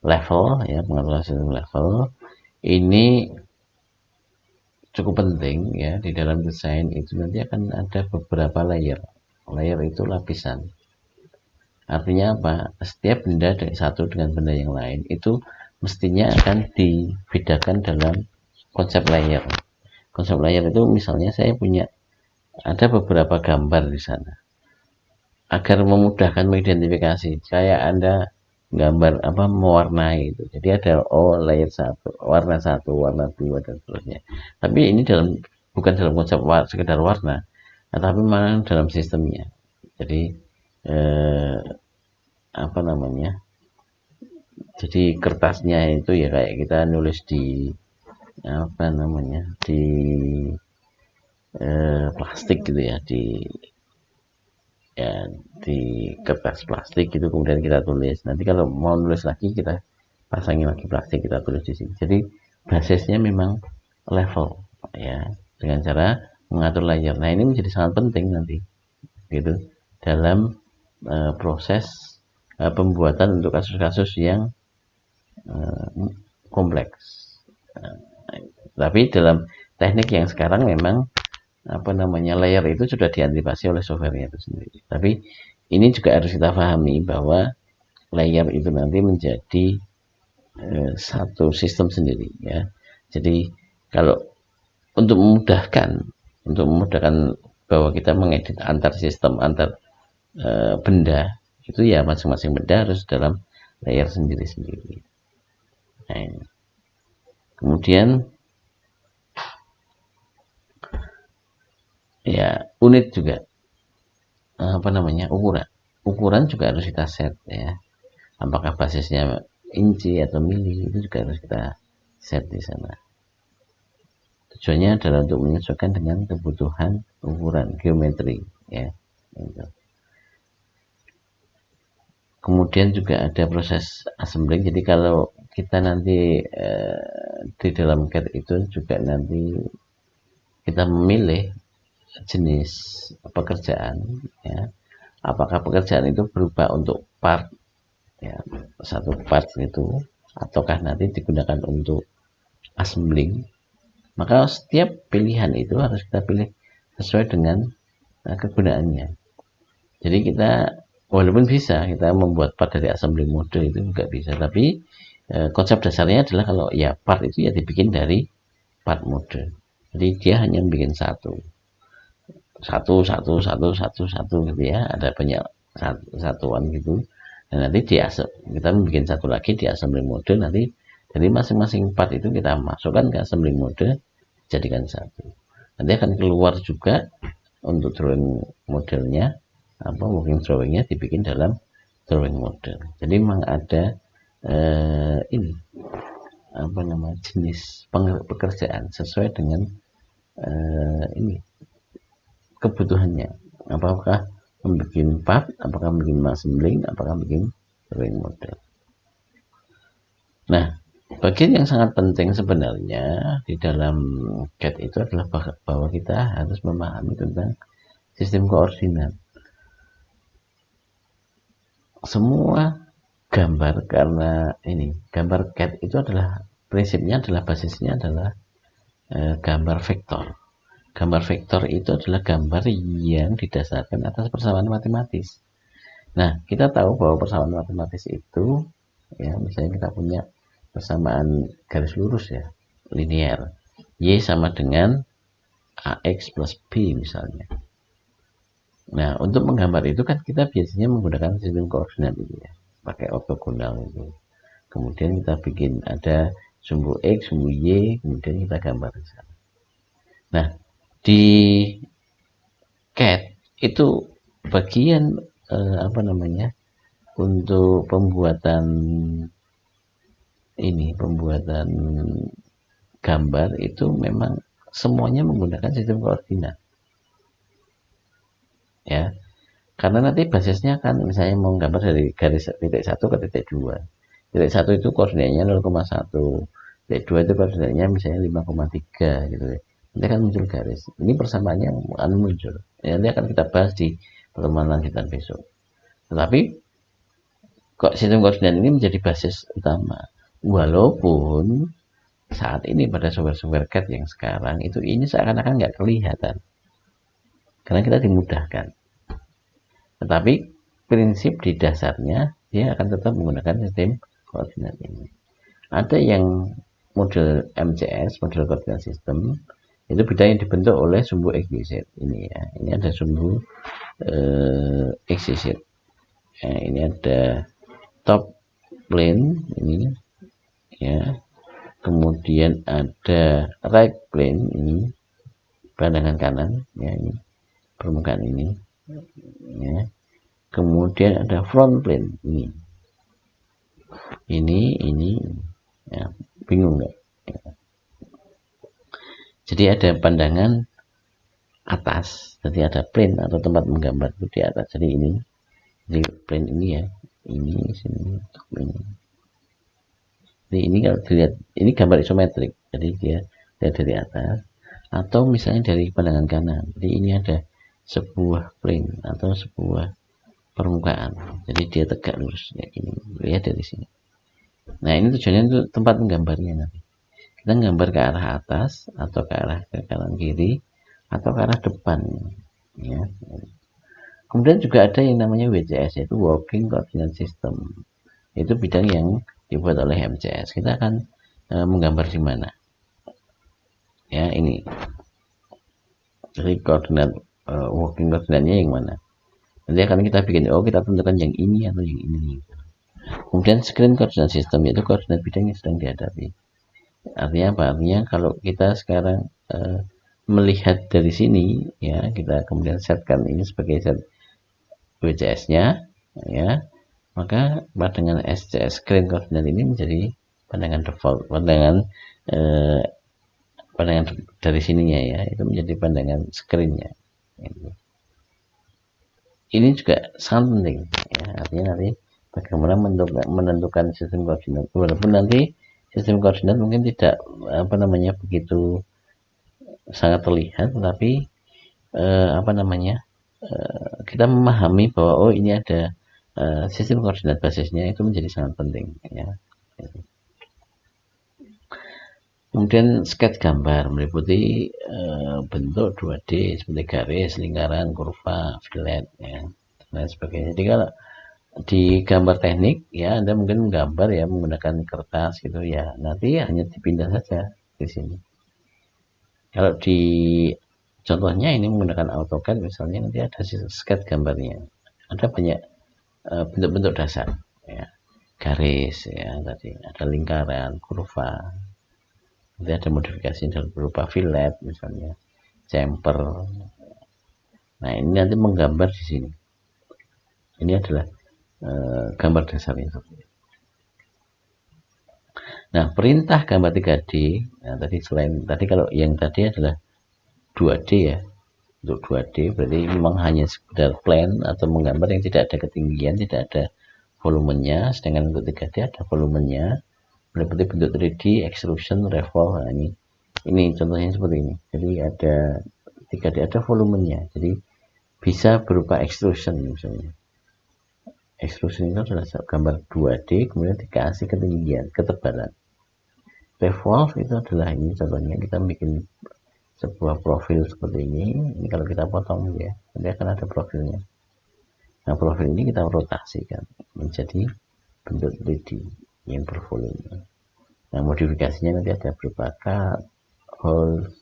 level ya, pengaturan level. Ini cukup penting ya di dalam desain itu nanti akan ada beberapa layer. Layer itu lapisan. Artinya apa? Setiap benda dari satu dengan benda yang lain itu mestinya akan dibedakan dalam konsep layer. Konsep layer itu misalnya saya punya ada beberapa gambar di sana. Agar memudahkan mengidentifikasi, kayak Anda gambar apa mewarnai itu. Jadi ada layer satu, warna 2 dan seterusnya. Tapi ini bukan dalam konsep sekedar warna, tetapi memang dalam sistemnya. Jadi eh, apa namanya? Jadi kertasnya itu ya kayak kita nulis di apa namanya di plastik gitu ya, ya di kertas plastik gitu, kemudian kita tulis. Nanti kalau mau nulis lagi kita pasangin lagi plastik, kita tulis di sini. Jadi basisnya memang level ya, dengan cara mengatur layer. Nah ini menjadi sangat penting nanti gitu dalam proses pembuatan untuk kasus-kasus yang kompleks. Nah, tapi dalam teknik yang sekarang memang apa namanya layer itu sudah diantisipasi oleh softwarenya itu sendiri. Tapi ini juga harus kita pahami bahwa layer itu nanti menjadi satu sistem sendiri ya. Jadi kalau untuk memudahkan bahwa kita mengedit antar sistem antar benda itu ya masing-masing benda harus dalam layer sendiri-sendiri. Nah, kemudian ya unit juga apa namanya ukuran juga harus kita set ya, apakah basisnya inci atau mili itu juga harus kita set di sana. Tujuannya adalah untuk menyesuaikan dengan kebutuhan ukuran geometri ya gitu. Kemudian juga ada proses assembling. Jadi kalau kita nanti di dalam CAD itu juga nanti kita memilih jenis pekerjaan ya, apakah pekerjaan itu berupa untuk part ya, satu part itu ataukah nanti digunakan untuk assembling. Maka setiap pilihan itu harus kita pilih sesuai dengan kegunaannya. Jadi kita walaupun bisa kita membuat part dari assembling mode itu juga bisa, tapi konsep dasarnya adalah kalau ya part itu ya dibikin dari part mode. Jadi dia hanya bikin satu gitu ya, ada banyak satuan gitu. Dan nanti kita bikin satu lagi di assembling mode, nanti dari masing-masing part itu kita masukkan ke assembling mode, jadikan satu. Nanti akan keluar juga untuk drawing modelnya, apa working drawingnya dibikin dalam drawing model. Jadi memang ada ini apa namanya jenis pekerjaan sesuai dengan ini kebutuhannya. Apakah membuat part, apakah bikin assembling, apakah bikin drawing model. Nah, bagian yang sangat penting sebenarnya di dalam CAD itu adalah bahwa kita harus memahami tentang sistem koordinat. Semua gambar karena ini gambar CAD itu adalah prinsipnya adalah basisnya adalah gambar vektor. Gambar vektor itu adalah gambar yang didasarkan atas persamaan matematis. Nah, kita tahu bahwa persamaan matematis itu ya misalnya kita punya persamaan garis lurus ya, linear. Y sama dengan AX plus B misalnya. Nah, untuk menggambar itu kan kita biasanya menggunakan sistem koordinat itu ya, pakai ortogonal itu. Kemudian kita bikin ada sumbu X, sumbu Y, kemudian kita gambar di sana. Nah, di CAD itu bagian apa namanya untuk pembuatan gambar itu memang semuanya menggunakan sistem koordinat ya, karena nanti basisnya kan misalnya mau gambar dari garis titik 1 ke titik 2. Titik 1 itu koordinatnya 0,1, titik 2 itu koordinatnya misalnya 5,3 gitu ya. Nanti akan muncul garis. Ini persamaannya akan muncul. Ya, nanti akan kita bahas di pertemuan lanjutan besok. Tetapi kok sistem koordinat ini menjadi basis utama. Walaupun saat ini pada software-software CAD yang sekarang itu ini seakan-akan nggak kelihatan karena kita dimudahkan. Tetapi prinsip di dasarnya dia akan tetap menggunakan sistem koordinat ini. Ada yang model MCS, model koordinat sistem, itu bidang yang dibentuk oleh sumbu XYZ ini ya. Ini ada sumbu XYZ. Nah, ini ada top plane ini ya. Kemudian ada right plane ini pandangan kanan ya, ini permukaan ini ya. Kemudian ada front plane ini ya, bingung nggak ya. Jadi ada pandangan atas, jadi ada plane atau tempat menggambar itu di atas. Jadi ini, jadi plane ini ya, ini sini ini. Jadi ini kalau dilihat, ini gambar isometrik, jadi dia lihat dari atas atau misalnya dari pandangan kanan. Jadi ini ada sebuah plane atau sebuah permukaan, jadi dia tegak lurus kayak gini, lihat dari sini. Nah ini tujuannya untuk tempat menggambarnya nanti. Kita gambar ke arah atas atau ke arah ke kanan kiri atau ke arah depan ya. Kemudian juga ada yang namanya WCS, yaitu Working Coordinate System. Itu bidang yang dibuat oleh MCS. Kita akan menggambar di mana ya, ini jadi koordinat working koordinatnya yang mana, nanti akan kita bikin, kita tentukan yang ini atau yang ini. Kemudian screen coordinate system, yaitu koordinat bidang yang sedang dihadapi. Artinya apa? Artinya kalau kita sekarang melihat dari sini ya, kita kemudian setkan ini sebagai set WCS-nya ya, maka pandangan SCS screen coordinate ini menjadi pandangan default, pandangan dari sininya ya, itu menjadi pandangan screen-nya. Ini juga sangat penting ya, artinya nanti bagaimana menentukan sistem koordinat, walaupun nanti sistem koordinat mungkin tidak begitu sangat terlihat, tetapi kita memahami bahwa ini ada sistem koordinat basisnya, itu menjadi sangat penting ya. Kemudian sketch gambar meliputi bentuk 2D seperti garis, lingkaran, kurva, fillet ya, dan sebagainya. Jadi kalau di gambar teknik ya, Anda mungkin menggambar ya menggunakan kertas gitu ya, nanti hanya dipindah saja di sini. Kalau di contohnya ini menggunakan AutoCAD misalnya, nanti ada sketch gambarnya, ada banyak bentuk-bentuk dasar ya, garis ya, tadi ada lingkaran, kurva, nanti ada modifikasi dalam berupa fillet misalnya, chamfer. Nah ini nanti menggambar di sini, ini adalah gambar dasarnya. Nah perintah gambar 3D, nah tadi selain tadi, kalau yang tadi adalah 2D ya, untuk 2D berarti memang hanya sekedar plan atau menggambar yang tidak ada ketinggian, tidak ada volumenya. Sedangkan untuk 3D ada volumenya, meliputi bentuk 3D, extrusion, revolve. Nah ini contohnya seperti ini. Jadi ada 3D ada volumenya, jadi bisa berupa extrusion misalnya. Extrusion itu adalah gambar 2D kemudian dikasih ketinggian, ketebalan. Revolve itu adalah ini contohnya, kita bikin sebuah profil seperti ini kalau kita potong ya, nanti akan ada profilnya. Nah profil ini kita rotasikan menjadi bentuk 3D yang bervolume. Nah modifikasinya nanti ada berupa cut, hole,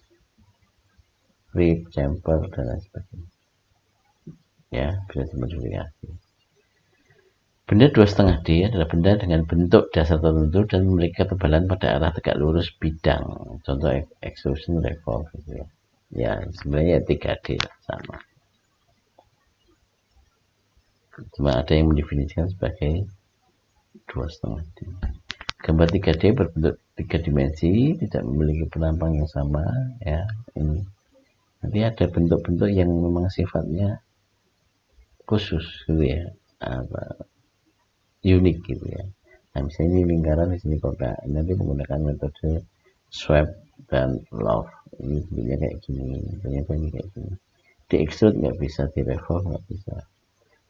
rip, chamfer, dan lain sebagainya ya, bisa dimodifikasi. Benda 2,5D adalah benda dengan bentuk dasar tertentu dan memiliki ketebalan pada arah tegak lurus bidang. Contoh extrusion, revolve gitu ya. Ya sebenarnya 3D sama, cuma ada yang mendefinisikan sebagai 2,5D. Gambar 3D berbentuk 3 dimensi, tidak memiliki penampang yang sama ya. Ini nanti ada bentuk-bentuk yang memang sifatnya khusus gitu ya, unik gitu ya. Nah misalnya ini lingkaran, di sini kotak, nanti menggunakan metode swap dan loft. Ini bentuknya kayak gini, ternyata ini kayak gini. Di extrude nggak bisa, di revolve nggak bisa.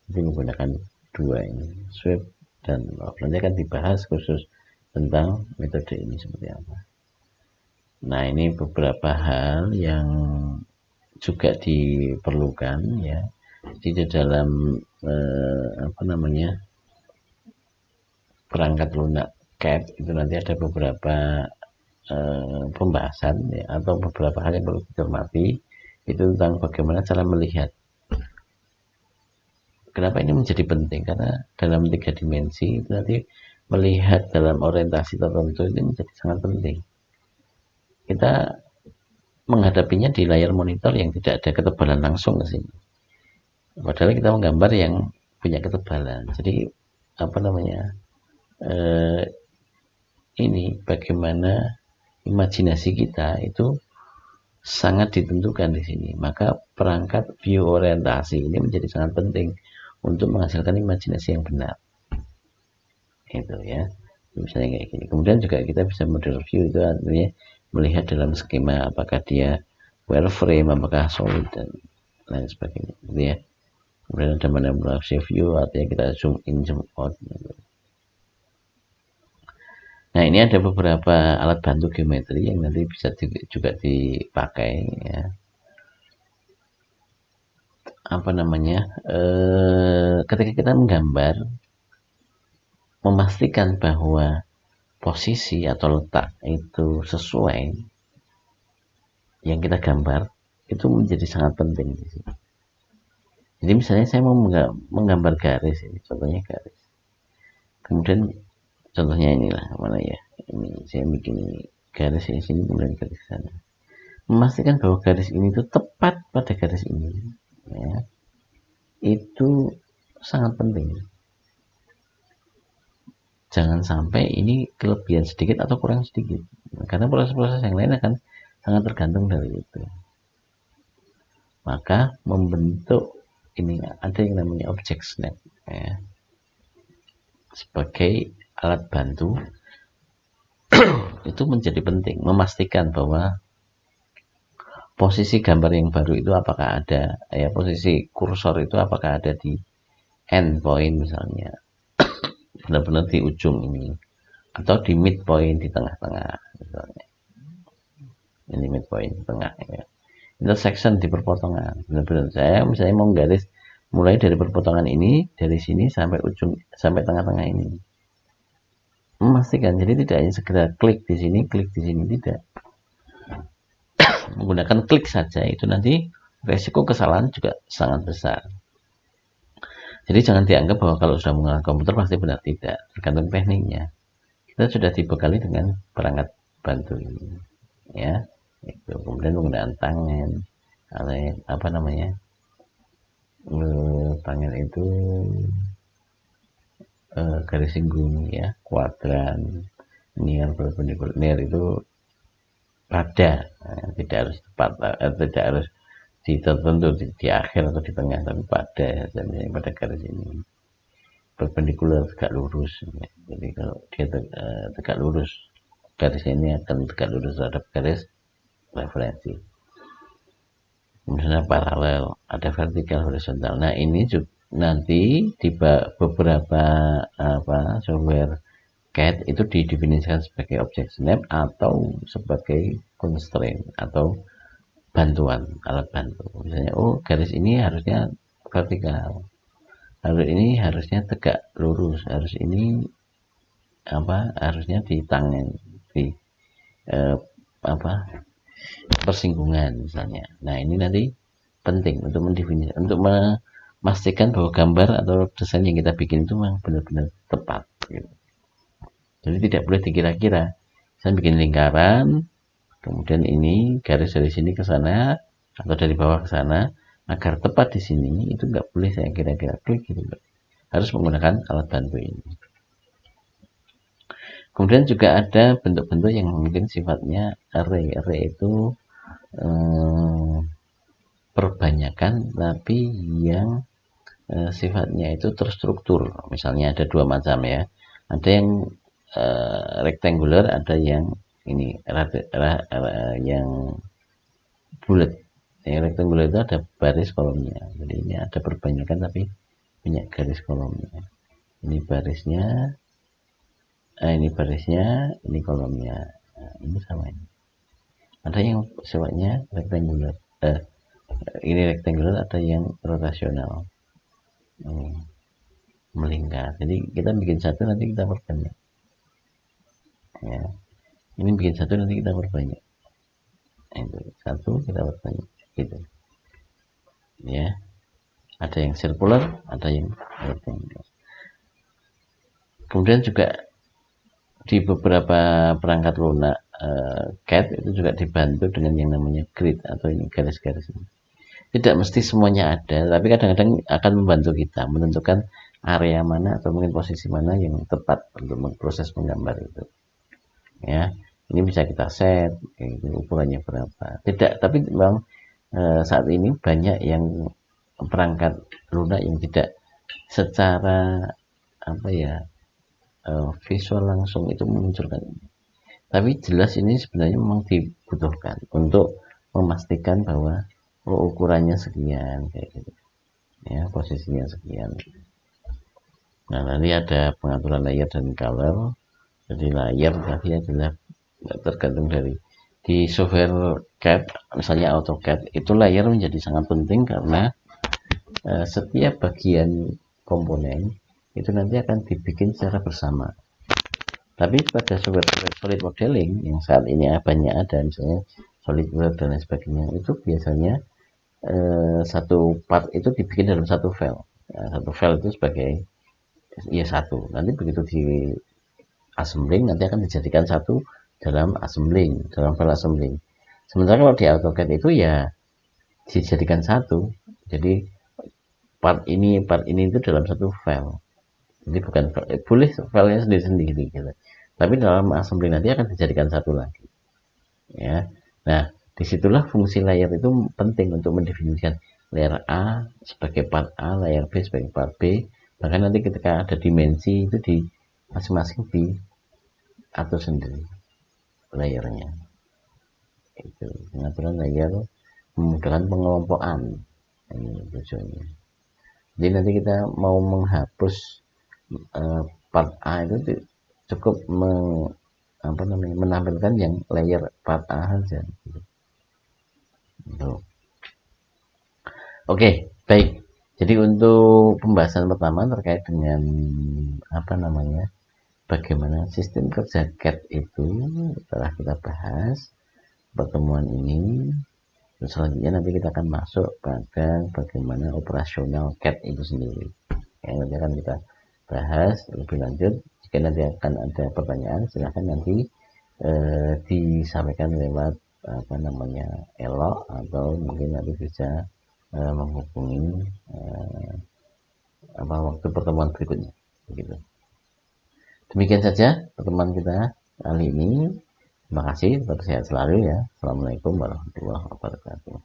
Nanti menggunakan dua ini, swap dan loft. Nanti akan dibahas khusus tentang metode ini seperti apa. Nah, ini beberapa hal yang juga diperlukan ya di dalam apa namanya, perangkat lunak CAD itu nanti ada beberapa pembahasan ya, atau beberapa hal yang perlu dicermati itu tentang bagaimana cara melihat. Kenapa ini menjadi penting? Karena dalam 3 dimensi itu nanti melihat dalam orientasi tertentu ini menjadi sangat penting. Kita menghadapinya di layar monitor yang tidak ada ketebalan langsung ke sini. Padahal kita menggambar yang punya ketebalan. Jadi apa namanya, eh, ini bagaimana imajinasi kita itu sangat ditentukan di sini. Maka perangkat view orientasi ini menjadi sangat penting untuk menghasilkan imajinasi yang benar. Itu ya. Misalnya kayak gini. Kemudian juga kita bisa model view, itu artinya melihat dalam skema apakah dia wireframe, apakah solid dan lain sebagainya. Gitu ya. Kemudian ada manipulasi view, artinya kita zoom in, zoom out. Nah, ini ada beberapa alat bantu geometri yang nanti bisa juga dipakai ya. Apa namanya? Ketika kita menggambar, memastikan bahwa posisi atau letak itu sesuai yang kita gambar, itu menjadi sangat penting di sini. Jadi misalnya saya mau menggambar garis ini, contohnya garis. Kemudian contohnya inilah mana ya? Ini saya bikin garis di sini, kemudian garis sana. Memastikan bahwa garis ini itu tepat pada garis ini, ya, itu sangat penting. Jangan sampai ini kelebihan sedikit atau kurang sedikit, karena proses-proses yang lain akan sangat tergantung dari itu. Maka membentuk ini ada yang namanya object snap ya, sebagai alat bantu itu menjadi penting, memastikan bahwa posisi gambar yang baru itu apakah ada ya, posisi kursor itu apakah ada di end point misalnya, benar-benar di ujung ini, atau di midpoint di tengah-tengah misalnya. Ini midpoint di tengah ya. Intersection di perpotongan. Benar-benar saya misalnya mau garis mulai dari perpotongan ini, dari sini sampai ujung, sampai tengah-tengah ini. Memastikan, jadi tidak hanya sekedar klik di sini, tidak. Menggunakan klik saja itu nanti resiko kesalahan juga sangat besar. Jadi jangan dianggap bahwa kalau sudah menggunakan komputer pasti benar, tidak. Tergantung tekniknya. Kita sudah dibekali dengan perangkat bantu ini, ya. Itu kemudian menggunakan tangan, apa namanya, tangan itu garis singgung ya, kuadran, nier, perpendikular. Nier itu pada, tidak harus tepat, tidak harus di tertentu di akhir atau di tengah, tapi pada, misalnya pada garis ini. Perpendikular tegak lurus, ya. Jadi kalau dia tegak lurus, garis ini akan tegak lurus terhadap garis referensi. Misalnya paralel, ada vertikal, horizontal. Nah, ini juga nanti di beberapa software CAD itu didefinisikan sebagai object snap atau sebagai constraint atau bantuan, alat bantu. Misalnya, oh garis ini harusnya vertikal, harus ini harusnya tegak lurus, harus ini harusnya di tangan, di eh, apa persinggungan misalnya. Nah, ini nanti penting untuk mendefinisikan, untuk memastikan bahwa gambar atau desain yang kita bikin itu memang benar-benar tepat gitu. Jadi tidak boleh dikira-kira. Saya bikin lingkaran, kemudian ini garis dari sini ke sana atau dari bawah ke sana, agar tepat di sini itu nggak boleh saya kira-kira klik gitu. Harus menggunakan alat bantu ini. Kemudian juga ada bentuk-bentuk yang mungkin sifatnya array. Array itu perbanyakan tapi yang sifatnya itu terstruktur. Misalnya ada dua macam ya. Ada yang rectangular, ada yang ini yang bulat. Yang rectangular itu ada baris kolomnya. Jadi ini ada perbanyakan tapi punya garis kolomnya. Ini barisnya, ini barisnya, ini kolomnya. Nah, ini sama ini. Ada yang sifatnya rectangular. Ini rectangular, ada yang rotasional. Melingkar. Jadi kita bikin satu, nanti kita perbanyak. Ya. Ini bikin satu, nanti kita perbanyak. Itu satu, kita perbanyak. Gitu. Ya. Ada yang circular, ada yang rectangular. Kemudian juga di beberapa perangkat lunak CAD itu juga dibantu dengan yang namanya grid atau ini garis-garis. Tidak mesti semuanya ada, tapi kadang-kadang akan membantu kita menentukan area mana atau mungkin posisi mana yang tepat untuk proses menggambar itu. Ya, ini bisa kita set, itu ukurannya berapa. Tidak, tapi memang saat ini banyak yang perangkat lunak yang tidak secara apa ya visual langsung itu memunculkan. Tapi jelas ini sebenarnya memang dibutuhkan untuk memastikan bahwa ukurannya sekian kayak gitu. Ya, posisinya sekian. Nah, nanti ada pengaturan layer dan color. Jadi layer tadi adalah tergantung dari di software CAD, misalnya AutoCAD, itu layer menjadi sangat penting karena setiap bagian komponen itu nanti akan dibikin secara bersama. Tapi pada software solid modeling yang saat ini banyak ada, misalnya SolidWorks dan lain sebagainya, itu biasanya satu part itu dibikin dalam satu file. Nah, satu file itu sebagai ya satu. Nanti begitu di assembling nanti akan dijadikan satu dalam assembling, dalam file assembling. Sementara kalau di AutoCAD itu ya dijadikan satu. Jadi part ini itu dalam satu file. Jadi bukan boleh filenya sendiri-sendiri gitu. Tapi dalam assembly nanti akan dijadikan satu lagi. Ya. Nah, disitulah fungsi layer itu penting untuk mendefinisikan layer A sebagai part A, layer B sebagai part B. Bahkan nanti ketika ada dimensi itu di masing-masing diatur sendiri layernya. Itu pengaturan layer memudahkan pengelompokan. Ini tujuannya. Jadi nanti kita mau menghapus part A itu cukup menampilkan yang layer part A saja. Gitu. Oke, baik. Jadi untuk pembahasan pertama terkait dengan bagaimana sistem kerja CAD itu telah kita bahas pertemuan ini. Terus selanjutnya nanti kita akan masuk pada bagaimana operasional CAD itu sendiri. Yang nanti akan kita bahas lebih lanjut. Jika nanti akan ada pertanyaan, silahkan nanti disampaikan lewat elok atau mungkin nanti bisa menghubungi waktu pertemuan berikutnya. Begitu. Demikian saja pertemuan kita kali ini. Terima kasih, tetap sehat selalu ya. Assalamualaikum warahmatullahi wabarakatuh.